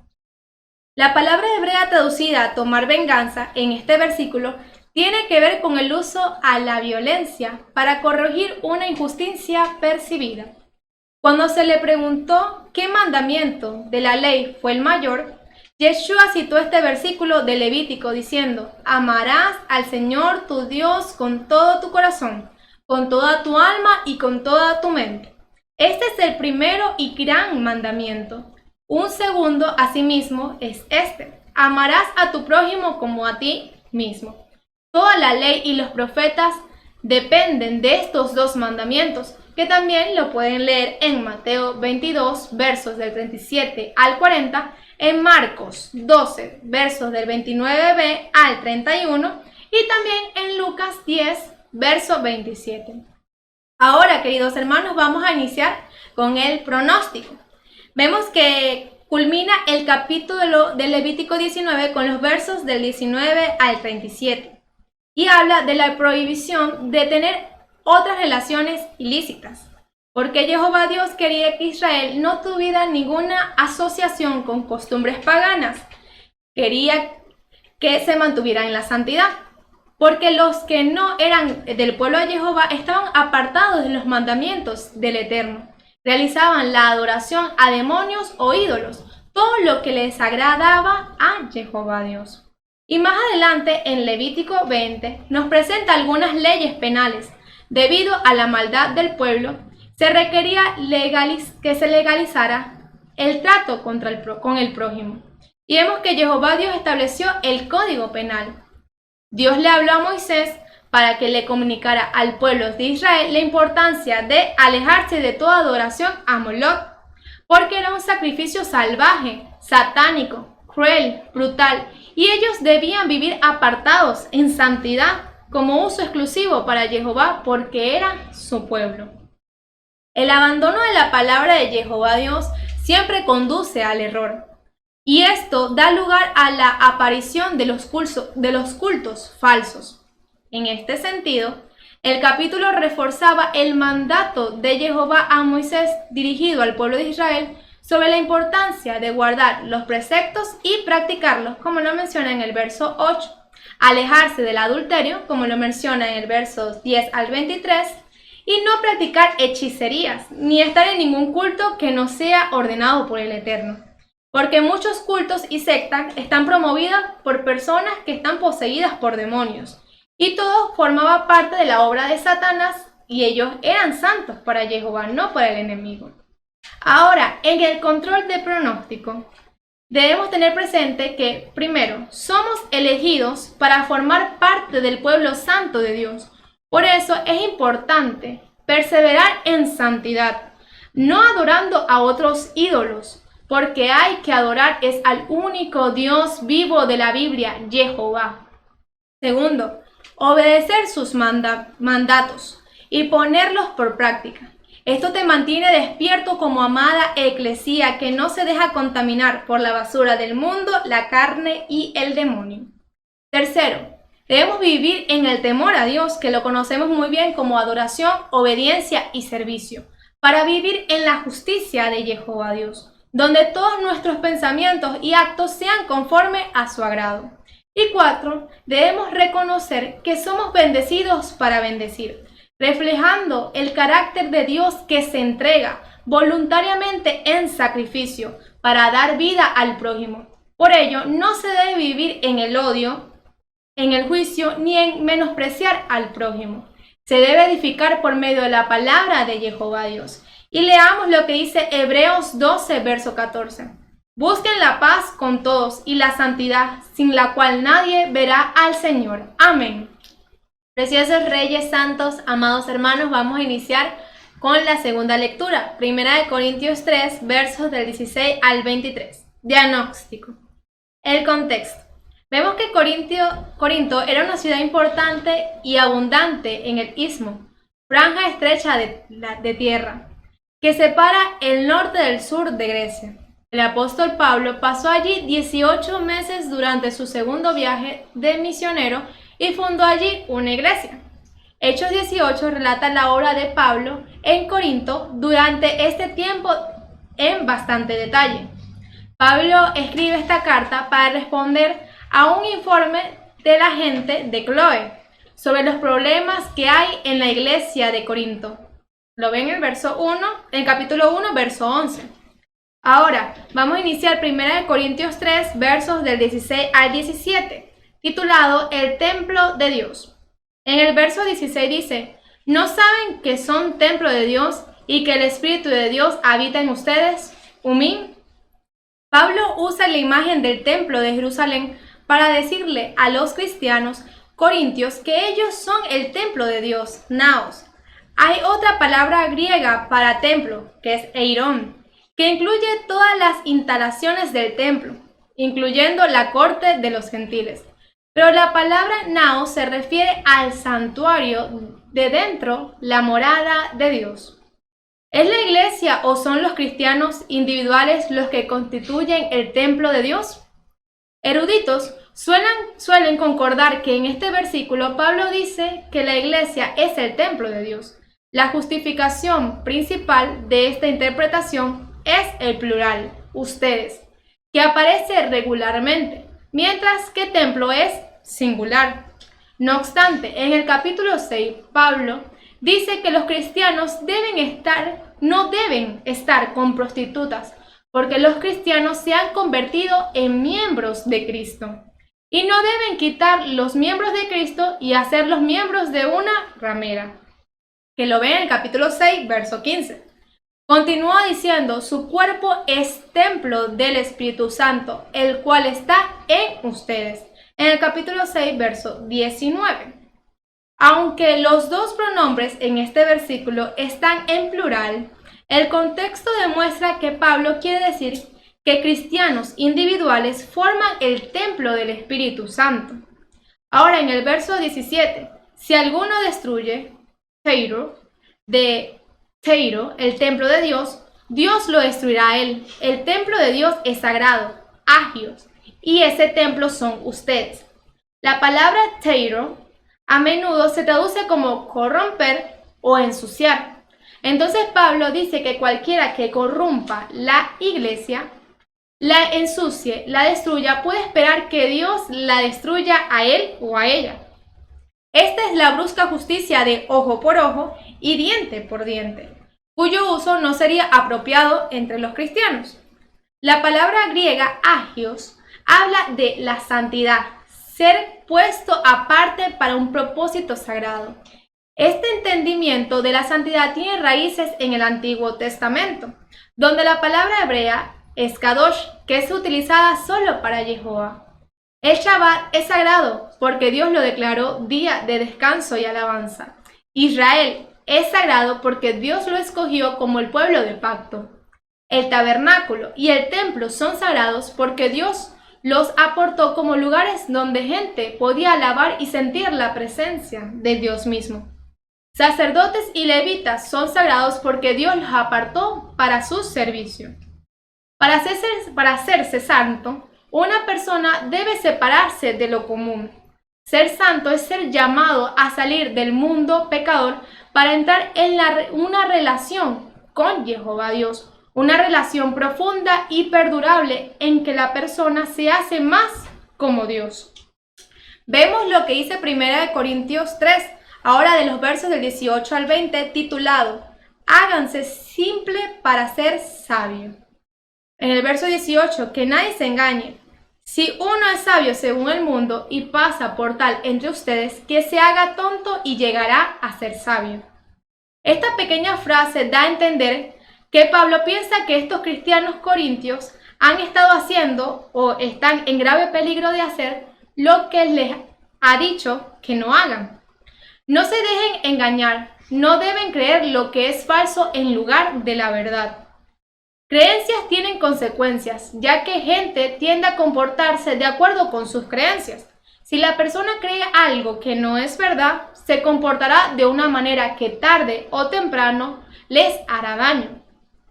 Speaker 3: La palabra hebrea traducida tomar venganza en este versículo tiene que ver con el uso a la violencia para corregir una injusticia percibida. Cuando se le preguntó qué mandamiento de la ley fue el mayor, Yeshua citó este versículo de Levítico diciendo, amarás al Señor tu Dios con todo tu corazón, con toda tu alma y con toda tu mente. Este es el primero y gran mandamiento. Un segundo, asimismo, es este: amarás a tu prójimo como a ti mismo. Toda la ley y los profetas dependen de estos dos mandamientos, que también lo pueden leer en Mateo 22, versos del 37 al 40, en Marcos 12, versos del 29b al 31, y también en Lucas 10, verso 27. Ahora, queridos hermanos, vamos a iniciar con el pronóstico. Vemos que culmina el capítulo de Levítico 19 con los versos del 19 al 37 y habla de la prohibición de tener otras relaciones ilícitas, porque Jehová Dios quería que Israel no tuviera ninguna asociación con costumbres paganas. Quería que se mantuvieran en la santidad, porque los que no eran del pueblo de Jehová estaban apartados de los mandamientos del Eterno. Realizaban la adoración a demonios o ídolos, todo lo que les agradaba a Jehová Dios. Y más adelante, en Levítico 20, nos presenta algunas leyes penales. Debido a la maldad del pueblo, se requería que se legalizara el trato con el prójimo. Y vemos que Jehová Dios estableció el código penal. Dios le habló a Moisés para que le comunicara al pueblo de Israel la importancia de alejarse de toda adoración a Moloch, porque era un sacrificio salvaje, satánico, cruel, brutal, y ellos debían vivir apartados en santidad como uso exclusivo para Jehová, porque era su pueblo. El abandono de la palabra de Jehová Dios siempre conduce al error, y esto da lugar a la aparición de los cultos falsos. En este sentido, el capítulo reforzaba el mandato de Jehová a Moisés dirigido al pueblo de Israel sobre la importancia de guardar los preceptos y practicarlos, como lo menciona en el verso 8, alejarse del adulterio, como lo menciona en el verso 10 al 23, y no practicar hechicerías, ni estar en ningún culto que no sea ordenado por el Eterno. Porque muchos cultos y sectas están promovidas por personas que están poseídas por demonios, y todo formaba parte de la obra de Satanás, y ellos eran santos para Jehová, no para el enemigo. Ahora, en el control de pronóstico, debemos tener presente que, primero, somos elegidos para formar parte del pueblo santo de Dios. Por eso es importante perseverar en santidad, no adorando a otros ídolos, porque hay que adorar es al único Dios vivo de la Biblia, Jehová. Segundo, obedecer sus mandatos y ponerlos por práctica. Esto te mantiene despierto como amada eclesía que no se deja contaminar por la basura del mundo, la carne y el demonio. Tercero, debemos vivir en el temor a Dios, que lo conocemos muy bien como adoración, obediencia y servicio, para vivir en la justicia de Jehová Dios, donde todos nuestros pensamientos y actos sean conforme a su agrado. Y cuatro, debemos reconocer que somos bendecidos para bendecir, reflejando el carácter de Dios que se entrega voluntariamente en sacrificio para dar vida al prójimo. Por ello, no se debe vivir en el odio, en el juicio, ni en menospreciar al prójimo. Se debe edificar por medio de la palabra de Jehová Dios. Y leamos lo que dice Hebreos 12, verso 14. Busquen la paz con todos y la santidad, sin la cual nadie verá al Señor. Amén. Preciosos reyes santos, amados hermanos, vamos a iniciar con la segunda lectura. Primera de Corintios 3, versos del 16 al 23. Diagnóstico. El contexto. Vemos que Corinto era una ciudad importante y abundante en el istmo, franja estrecha de tierra, que separa el norte del sur de Grecia. El apóstol Pablo pasó allí 18 meses durante su segundo viaje de misionero y fundó allí una iglesia. Hechos 18 relata la obra de Pablo en Corinto durante este tiempo en bastante detalle. Pablo escribe esta carta para responder a un informe de la gente de Cloé sobre los problemas que hay en la iglesia de Corinto. Lo ven en el capítulo 1, verso 11. Ahora, vamos a iniciar 1 Corintios 3, versos del 16 al 17, titulado El Templo de Dios. En el verso 16 dice, ¿no saben que son templo de Dios y que el Espíritu de Dios habita en ustedes? Umín. Pablo usa la imagen del templo de Jerusalén para decirle a los cristianos corintios que ellos son el templo de Dios, naos. Hay otra palabra griega para templo, que es eirón, que incluye todas las instalaciones del templo, incluyendo la corte de los gentiles. Pero la palabra naos se refiere al santuario de dentro, la morada de Dios. ¿Es la iglesia o son los cristianos individuales los que constituyen el templo de Dios? Eruditos suelen concordar que en este versículo Pablo dice que la iglesia es el templo de Dios. La justificación principal de esta interpretación es el plural, ustedes, que aparece regularmente, mientras que templo es singular. No obstante, en el capítulo 6, Pablo dice que los cristianos no deben estar con prostitutas, porque los cristianos se han convertido en miembros de Cristo. Y no deben quitar los miembros de Cristo y hacerlos miembros de una ramera. Que lo ven en el capítulo 6, verso 15. Continúa diciendo, su cuerpo es templo del Espíritu Santo, el cual está en ustedes. En el capítulo 6, verso 19. Aunque los dos pronombres en este versículo están en plural, el contexto demuestra que Pablo quiere decir que cristianos individuales forman el templo del Espíritu Santo. Ahora en el verso 17, si alguno destruye Teiro, el templo de Dios, Dios lo destruirá a él. El templo de Dios es sagrado, agios, y ese templo son ustedes. La palabra teiro a menudo se traduce como corromper o ensuciar. Entonces Pablo dice que cualquiera que corrompa la iglesia, la ensucie, la destruya, puede esperar que Dios la destruya a él o a ella. Esta es la brusca justicia de ojo por ojo y diente por diente, cuyo uso no sería apropiado entre los cristianos. La palabra griega agios habla de la santidad, ser puesto aparte para un propósito sagrado. Este entendimiento de la santidad tiene raíces en el Antiguo Testamento, donde la palabra hebrea es kadosh, que es utilizada solo para Jehová. El Shabbat es sagrado porque Dios lo declaró día de descanso y alabanza. Israel es sagrado porque Dios lo escogió como el pueblo de pacto. El tabernáculo y el templo son sagrados porque Dios los aportó como lugares donde gente podía alabar y sentir la presencia de Dios mismo. Sacerdotes y levitas son sagrados porque Dios los apartó para su servicio. Para hacerse santo, una persona debe separarse de lo común. Ser santo es ser llamado a salir del mundo pecador para entrar en una relación con Jehová Dios, una relación profunda y perdurable en que la persona se hace más como Dios. Vemos lo que dice 1 Corintios 3, ahora de los versos del 18 al 20, titulado Háganse simple para ser sabio. En el verso 18, que nadie se engañe. Si uno es sabio según el mundo y pasa por tal entre ustedes, que se haga tonto y llegará a ser sabio. Esta pequeña frase da a entender que Pablo piensa que estos cristianos corintios han estado haciendo o están en grave peligro de hacer lo que les ha dicho que no hagan. No se dejen engañar, no deben creer lo que es falso en lugar de la verdad. Creencias tienen consecuencias, ya que gente tiende a comportarse de acuerdo con sus creencias. Si la persona cree algo que no es verdad, se comportará de una manera que tarde o temprano les hará daño.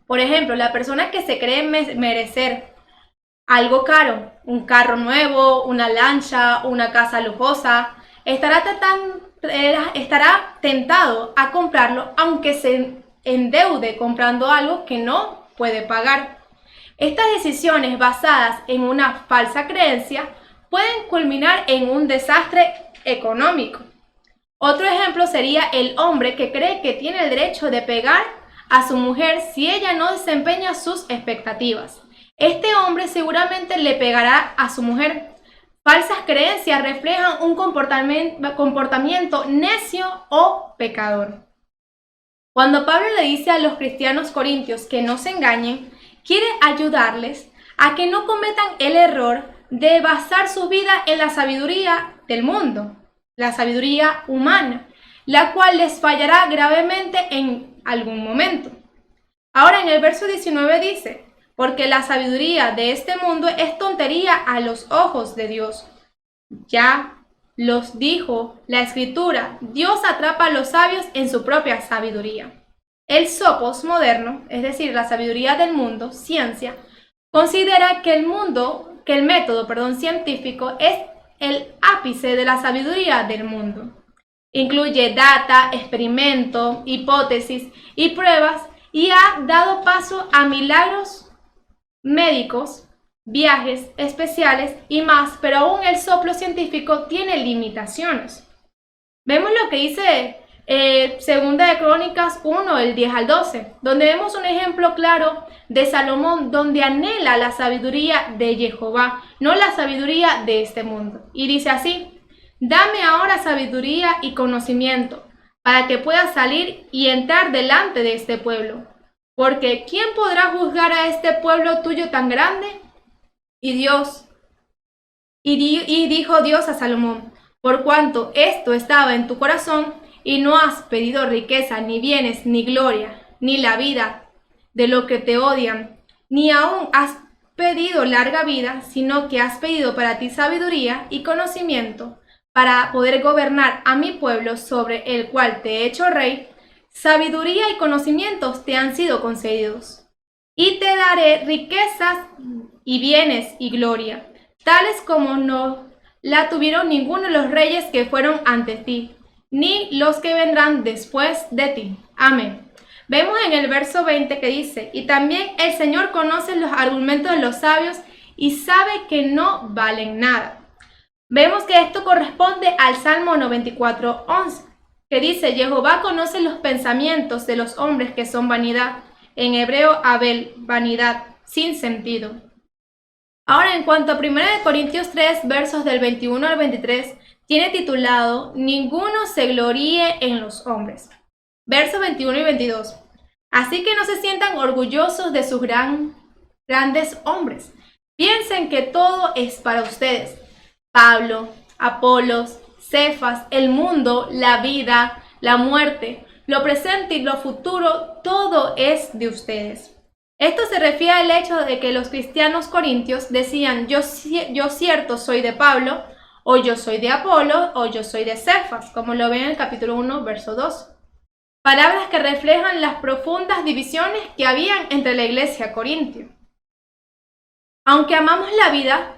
Speaker 3: Por ejemplo, la persona que se cree merecer algo caro, un carro nuevo, una lancha, una casa lujosa, estará tentado a comprarlo aunque se endeude comprando algo que no puede pagar. Estas decisiones basadas en una falsa creencia pueden culminar en un desastre económico. Otro ejemplo sería el hombre que cree que tiene el derecho de pegar a su mujer si ella no desempeña sus expectativas. Este hombre seguramente le pegará a su mujer. Falsas creencias reflejan un comportamiento necio o pecador. Cuando Pablo le dice a los cristianos corintios que no se engañen, quiere ayudarles a que no cometan el error de basar su vida en la sabiduría del mundo, la sabiduría humana, la cual les fallará gravemente en algún momento. Ahora en el verso 19 dice, porque la sabiduría de este mundo es tontería a los ojos de Dios. Ya los dijo la Escritura, Dios atrapa a los sabios en su propia sabiduría. El sopos moderno, es decir, la sabiduría del mundo, ciencia, considera que el método científico es el ápice de la sabiduría del mundo. Incluye data, experimento, hipótesis y pruebas y ha dado paso a milagros médicos, viajes especiales y más, pero aún el soplo científico tiene limitaciones. Vemos lo que dice Segunda de Crónicas 1, el 10 al 12, donde vemos un ejemplo claro de Salomón, donde anhela la sabiduría de Jehová, no la sabiduría de este mundo. Y dice así, dame ahora sabiduría y conocimiento, para que pueda salir y entrar delante de este pueblo. Porque ¿quién podrá juzgar a este pueblo tuyo tan grande? Y dijo Dios a Salomón, por cuanto esto estaba en tu corazón, y no has pedido riqueza, ni bienes, ni gloria, ni la vida de lo que te odian, ni aún has pedido larga vida, sino que has pedido para ti sabiduría y conocimiento, para poder gobernar a mi pueblo sobre el cual te he hecho rey, sabiduría y conocimientos te han sido concedidos. Y te daré riquezas y bienes y gloria, tales como no la tuvieron ninguno de los reyes que fueron antes ti, ni los que vendrán después de ti. Amén. Vemos en el verso 20 que dice, y también el Señor conoce los argumentos de los sabios y sabe que no valen nada. Vemos que esto corresponde al Salmo 94:11, que dice: Jehová conoce los pensamientos de los hombres que son vanidad. En hebreo, Abel, vanidad, sin sentido. Ahora, en cuanto a 1 Corintios 3, versos del 21 al 23, tiene titulado: Ninguno se gloríe en los hombres. Versos 21 y 22. Así que no se sientan orgullosos de sus grandes hombres. Piensen que todo es para ustedes. Pablo, Apolos, Cefas, el mundo, la vida, la muerte, lo presente y lo futuro, todo es de ustedes. Esto se refiere al hecho de que los cristianos corintios decían: yo cierto soy de Pablo, o yo soy de Apolo, o yo soy de Cefas, como lo ven en el capítulo 1, verso 2. Palabras que reflejan las profundas divisiones que habían entre la iglesia corintia. Aunque amamos la vida,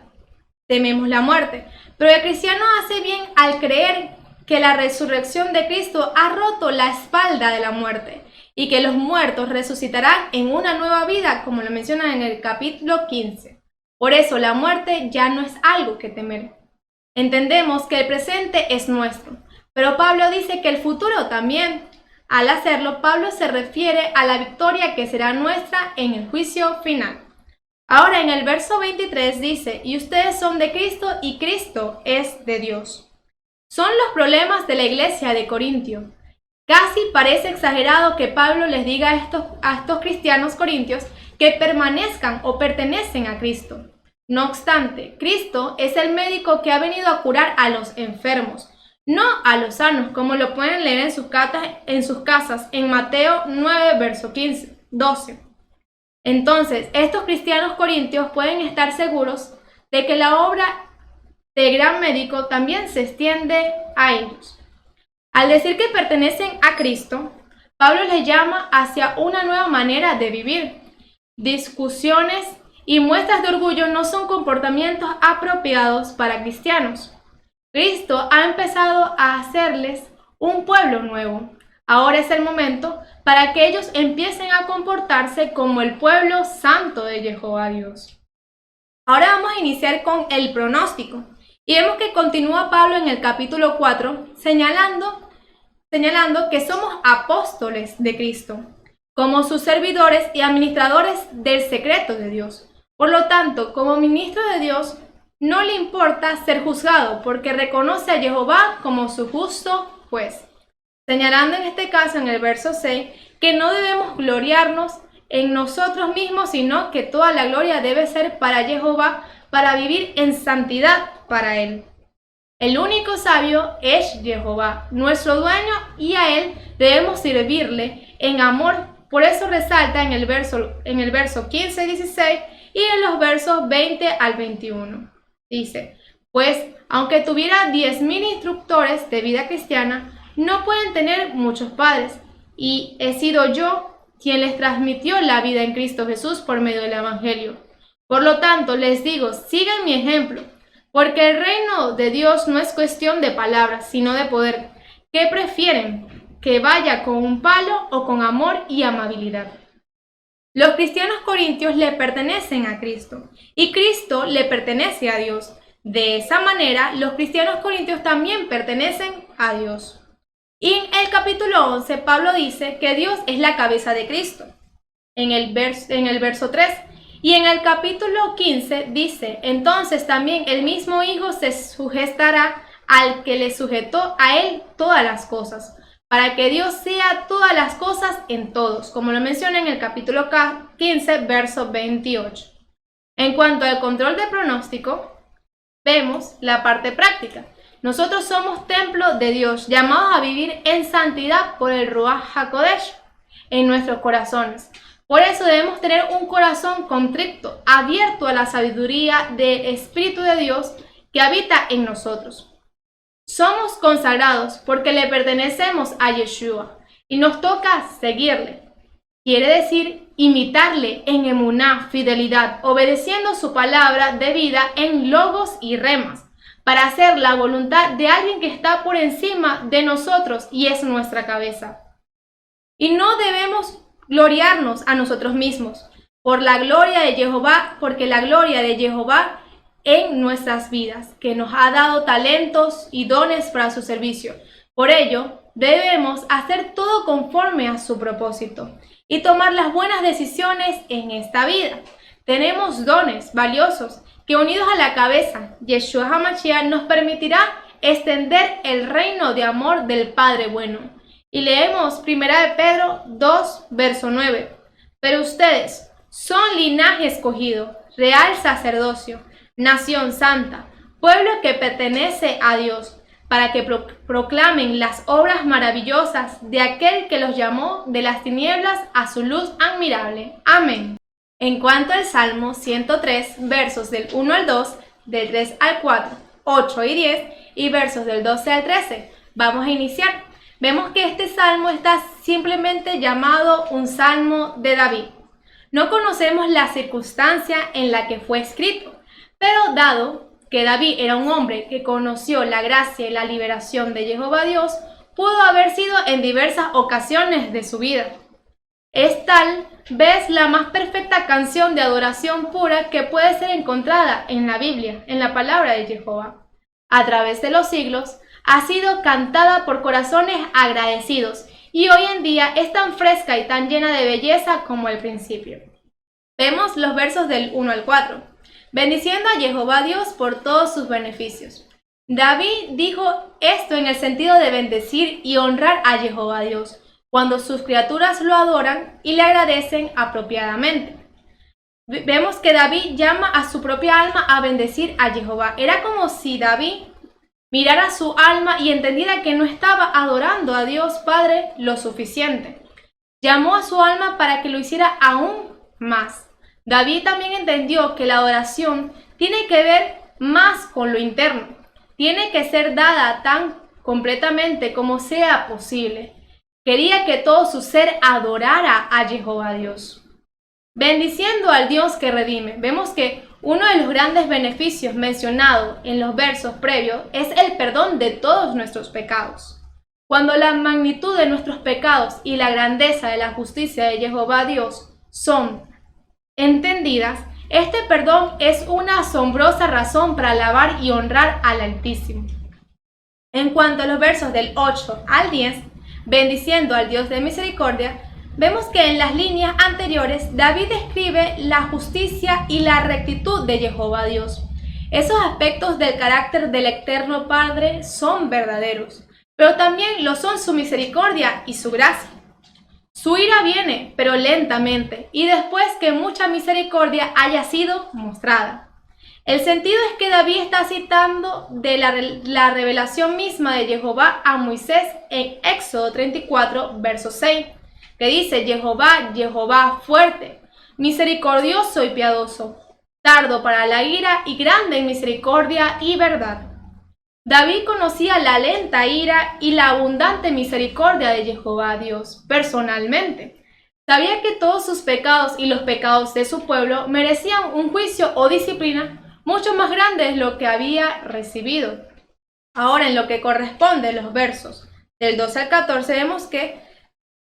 Speaker 3: tememos la muerte, pero el cristiano hace bien al creer que la resurrección de Cristo ha roto la espalda de la muerte y que los muertos resucitarán en una nueva vida, como lo menciona en el capítulo 15. Por eso la muerte ya no es algo que temer. Entendemos que el presente es nuestro, pero Pablo dice que el futuro también. Al hacerlo, Pablo se refiere a la victoria que será nuestra en el juicio final. Ahora en el verso 23 dice: y ustedes son de Cristo y Cristo es de Dios. Son los problemas de la iglesia de Corintio. Casi parece exagerado que Pablo les diga a estos cristianos corintios que permanezcan o pertenecen a Cristo. No obstante, Cristo es el médico que ha venido a curar a los enfermos, no a los sanos, como lo pueden leer en sus casas en Mateo 9, verso 12. Entonces, estos cristianos corintios pueden estar seguros de que la obra del gran médico también se extiende a ellos. Al decir que pertenecen a Cristo, Pablo les llama hacia una nueva manera de vivir. Discusiones y muestras de orgullo no son comportamientos apropiados para cristianos. Cristo ha empezado a hacerles un pueblo nuevo. Ahora es el momento para que ellos empiecen a comportarse como el pueblo santo de Jehová Dios. Ahora vamos a iniciar con el pronóstico. Y vemos que continúa Pablo en el capítulo 4 señalando que somos apóstoles de Cristo, como sus servidores y administradores del secreto de Dios. Por lo tanto, como ministro de Dios, no le importa ser juzgado, porque reconoce a Jehová como su justo juez. Señalando en este caso, en el verso 6, que no debemos gloriarnos en nosotros mismos, sino que toda la gloria debe ser para Jehová, para vivir en santidad para Él. El único sabio es Jehová, nuestro dueño, y a Él debemos servirle en amor. Por eso resalta en el verso 15, 16 y en los versos 20 al 21. Dice: pues, aunque tuviera 10,000 instructores de vida cristiana, no pueden tener muchos padres, y he sido yo quien les transmitió la vida en Cristo Jesús por medio del Evangelio. Por lo tanto, les digo, sigan mi ejemplo, porque el reino de Dios no es cuestión de palabras, sino de poder. ¿Qué prefieren? ¿Que vaya con un palo o con amor y amabilidad? Los cristianos corintios le pertenecen a Cristo, y Cristo le pertenece a Dios. De esa manera, los cristianos corintios también pertenecen a Dios. Y en el capítulo 11, Pablo dice que Dios es la cabeza de Cristo, en el verso 3. Y en el capítulo 15 dice: entonces también el mismo Hijo se sujetará al que le sujetó a él todas las cosas, para que Dios sea todas las cosas en todos, como lo menciona en el capítulo 15, verso 28. En cuanto al control de pronóstico, vemos la parte práctica. Nosotros somos templo de Dios, llamados a vivir en santidad por el Ruach HaKodesh en nuestros corazones. Por eso debemos tener un corazón contrito, abierto a la sabiduría del Espíritu de Dios que habita en nosotros. Somos consagrados porque le pertenecemos a Yeshua y nos toca seguirle. Quiere decir imitarle en emuná, fidelidad, obedeciendo su palabra de vida en logos y remas, para hacer la voluntad de alguien que está por encima de nosotros y es nuestra cabeza. Y no debemos gloriarnos a nosotros mismos, porque la gloria de Jehová en nuestras vidas, que nos ha dado talentos y dones para su servicio. Por ello, debemos hacer todo conforme a su propósito y tomar las buenas decisiones en esta vida. Tenemos dones valiosos que, unidos a la cabeza, Yeshua HaMashiach, nos permitirá extender el reino de amor del Padre bueno. Y leemos 1 de Pedro 2, verso 9. Pero ustedes son linaje escogido, real sacerdocio, nación santa, pueblo que pertenece a Dios, para que proclamen las obras maravillosas de aquel que los llamó de las tinieblas a su luz admirable. Amén. En cuanto al Salmo 103, versos del 1 al 2, del 3 al 4, 8 y 10, y versos del 12 al 13, vamos a iniciar. Vemos que este salmo está simplemente llamado un salmo de David. No conocemos la circunstancia en la que fue escrito, pero dado que David era un hombre que conoció la gracia y la liberación de Jehová Dios, pudo haber sido en diversas ocasiones de su vida. Es tal vez la más perfecta canción de adoración pura que puede ser encontrada en la Biblia, en la palabra de Jehová. A través de los siglos, ha sido cantada por corazones agradecidos y hoy en día es tan fresca y tan llena de belleza como al principio. Vemos los versos del 1 al 4. Bendiciendo a Jehová Dios por todos sus beneficios. David dijo esto en el sentido de bendecir y honrar a Jehová Dios, cuando sus criaturas lo adoran y le agradecen apropiadamente. Vemos que David llama a su propia alma a bendecir a Jehová. Era como si David mirara su alma y entendiera que no estaba adorando a Dios Padre lo suficiente. Llamó a su alma para que lo hiciera aún más. David también entendió que la adoración tiene que ver más con lo interno. Tiene que ser dada tan completamente como sea posible. Quería que todo su ser adorara a Jehová Dios. Bendiciendo al Dios que redime. Vemos que uno de los grandes beneficios mencionados en los versos previos es el perdón de todos nuestros pecados. Cuando la magnitud de nuestros pecados y la grandeza de la justicia de Jehová Dios son entendidas, este perdón es una asombrosa razón para alabar y honrar al Altísimo. En cuanto a los versos del 8 al 10, bendiciendo al Dios de misericordia, vemos que en las líneas anteriores David describe la justicia y la rectitud de Jehová Dios. Esos aspectos del carácter del Eterno Padre son verdaderos, pero también lo son su misericordia y su gracia. Su ira viene, pero lentamente, y después que mucha misericordia haya sido mostrada. El sentido es que David está citando de la revelación misma de Jehová a Moisés en Éxodo 34, verso 6, que dice: Jehová, Jehová fuerte, misericordioso y piadoso, tardo para la ira y grande en misericordia y verdad. David conocía la lenta ira y la abundante misericordia de Jehová Dios personalmente. Sabía que todos sus pecados y los pecados de su pueblo merecían un juicio o disciplina mucho más grande de lo que había recibido. Ahora, en lo que corresponde a los versos del 12 al 14, vemos que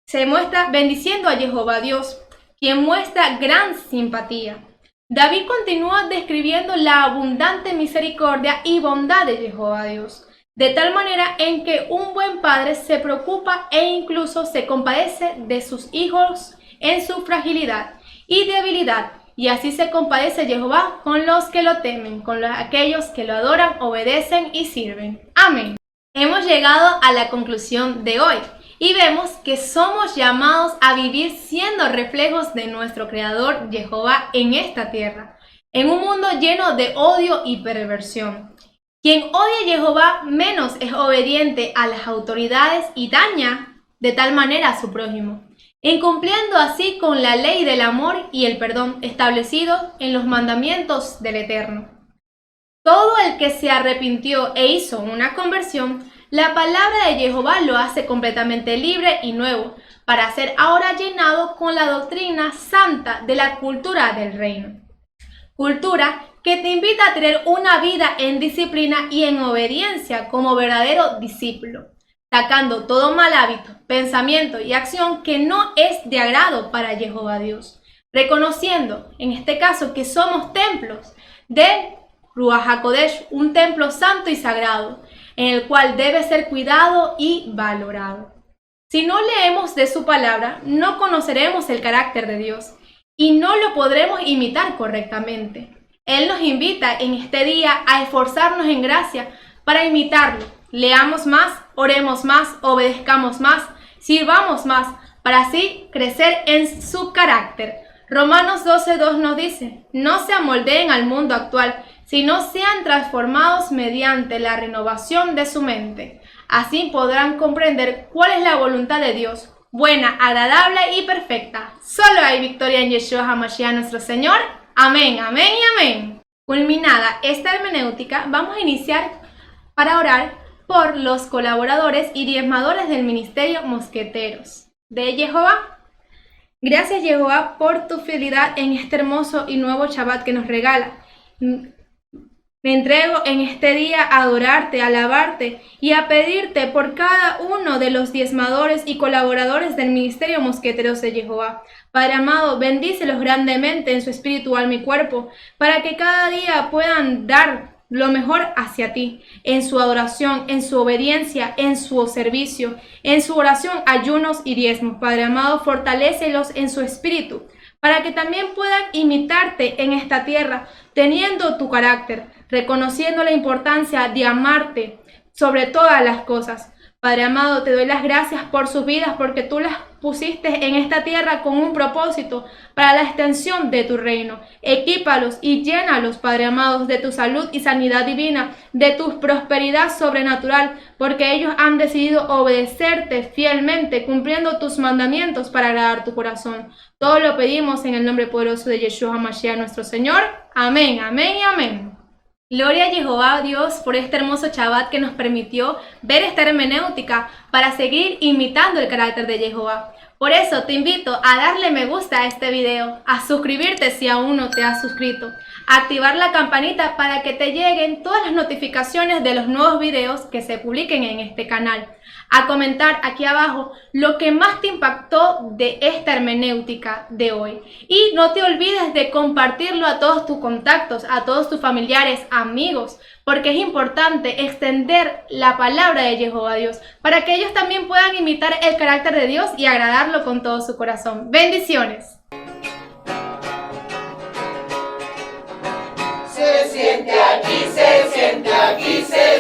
Speaker 3: se muestra bendiciendo a Jehová Dios, quien muestra gran simpatía. David continúa describiendo la abundante misericordia y bondad de Jehová Dios, de tal manera en que un buen padre se preocupa e incluso se compadece de sus hijos en su fragilidad y debilidad, y así se compadece Jehová con los que lo temen, con aquellos que lo adoran, obedecen y sirven. Amén. Hemos llegado a la conclusión de hoy. Y vemos que somos llamados a vivir siendo reflejos de nuestro Creador Jehová en esta tierra, en un mundo lleno de odio y perversión. Quien odia a Jehová menos es obediente a las autoridades y daña de tal manera a su prójimo, incumpliendo así con la ley del amor y el perdón establecidos en los mandamientos del Eterno. Todo el que se arrepintió e hizo una conversión, la palabra de Jehová lo hace completamente libre y nuevo, para ser ahora llenado con la doctrina santa de la cultura del reino. Cultura que te invita a tener una vida en disciplina y en obediencia como verdadero discípulo, sacando todo mal hábito, pensamiento y acción que no es de agrado para Jehová Dios, reconociendo en este caso que somos templos del Ruach HaKodesh, un templo santo y sagrado, en el cual debe ser cuidado y valorado. Si no leemos de su palabra, no conoceremos el carácter de Dios y no lo podremos imitar correctamente. Él nos invita en este día a esforzarnos en gracia para imitarlo. Leamos más, oremos más, obedezcamos más, sirvamos más, para así crecer en su carácter. Romanos 12:2 nos dice: no se amoldeen al mundo actual, sino sean transformados mediante la renovación de su mente. Así podrán comprender cuál es la voluntad de Dios, buena, agradable y perfecta. Solo hay victoria en Yeshua HaMashiach nuestro Señor. Amén, amén y amén. Culminada esta hermenéutica, vamos a iniciar para orar por los colaboradores y diezmadores del Ministerio Mosqueteros de Jehová. Gracias, Jehová, por tu fidelidad en este hermoso y nuevo Shabbat que nos regala. Me entrego en este día a adorarte, a alabarte y a pedirte por cada uno de los diezmadores y colaboradores del Ministerio Mosqueteros de Jehová. Padre amado, bendícelos grandemente en su espíritu, alma y cuerpo, para que cada día puedan dar lo mejor hacia ti, en su adoración, en su obediencia, en su servicio, en su oración, ayunos y diezmos. Padre amado, fortalécelos en su espíritu, para que también puedan imitarte en esta tierra, teniendo tu carácter, reconociendo la importancia de amarte sobre todas las cosas. Padre amado, te doy las gracias por sus vidas, porque tú las pusiste en esta tierra con un propósito para la extensión de tu reino. Equípalos y llénalos, Padre amado, de tu salud y sanidad divina, de tu prosperidad sobrenatural, porque ellos han decidido obedecerte fielmente, cumpliendo tus mandamientos para agradar tu corazón. Todo lo pedimos en el nombre poderoso de Yeshua HaMashiach nuestro Señor. Amén, amén y amén. Gloria a Jehová Dios por este hermoso Shabbat que nos permitió ver esta hermenéutica para seguir imitando el carácter de Jehová. Por eso te invito a darle me gusta a este video, a suscribirte si aún no te has suscrito, a activar la campanita para que te lleguen todas las notificaciones de los nuevos videos que se publiquen en este canal, a comentar aquí abajo lo que más te impactó de esta hermenéutica de hoy. Y no te olvides de compartirlo a todos tus contactos, a todos tus familiares, amigos, porque es importante extender la palabra de Jehová Dios, para que ellos también puedan imitar el carácter de Dios y agradarlo con todo su corazón. Bendiciones.
Speaker 1: Se siente aquí, se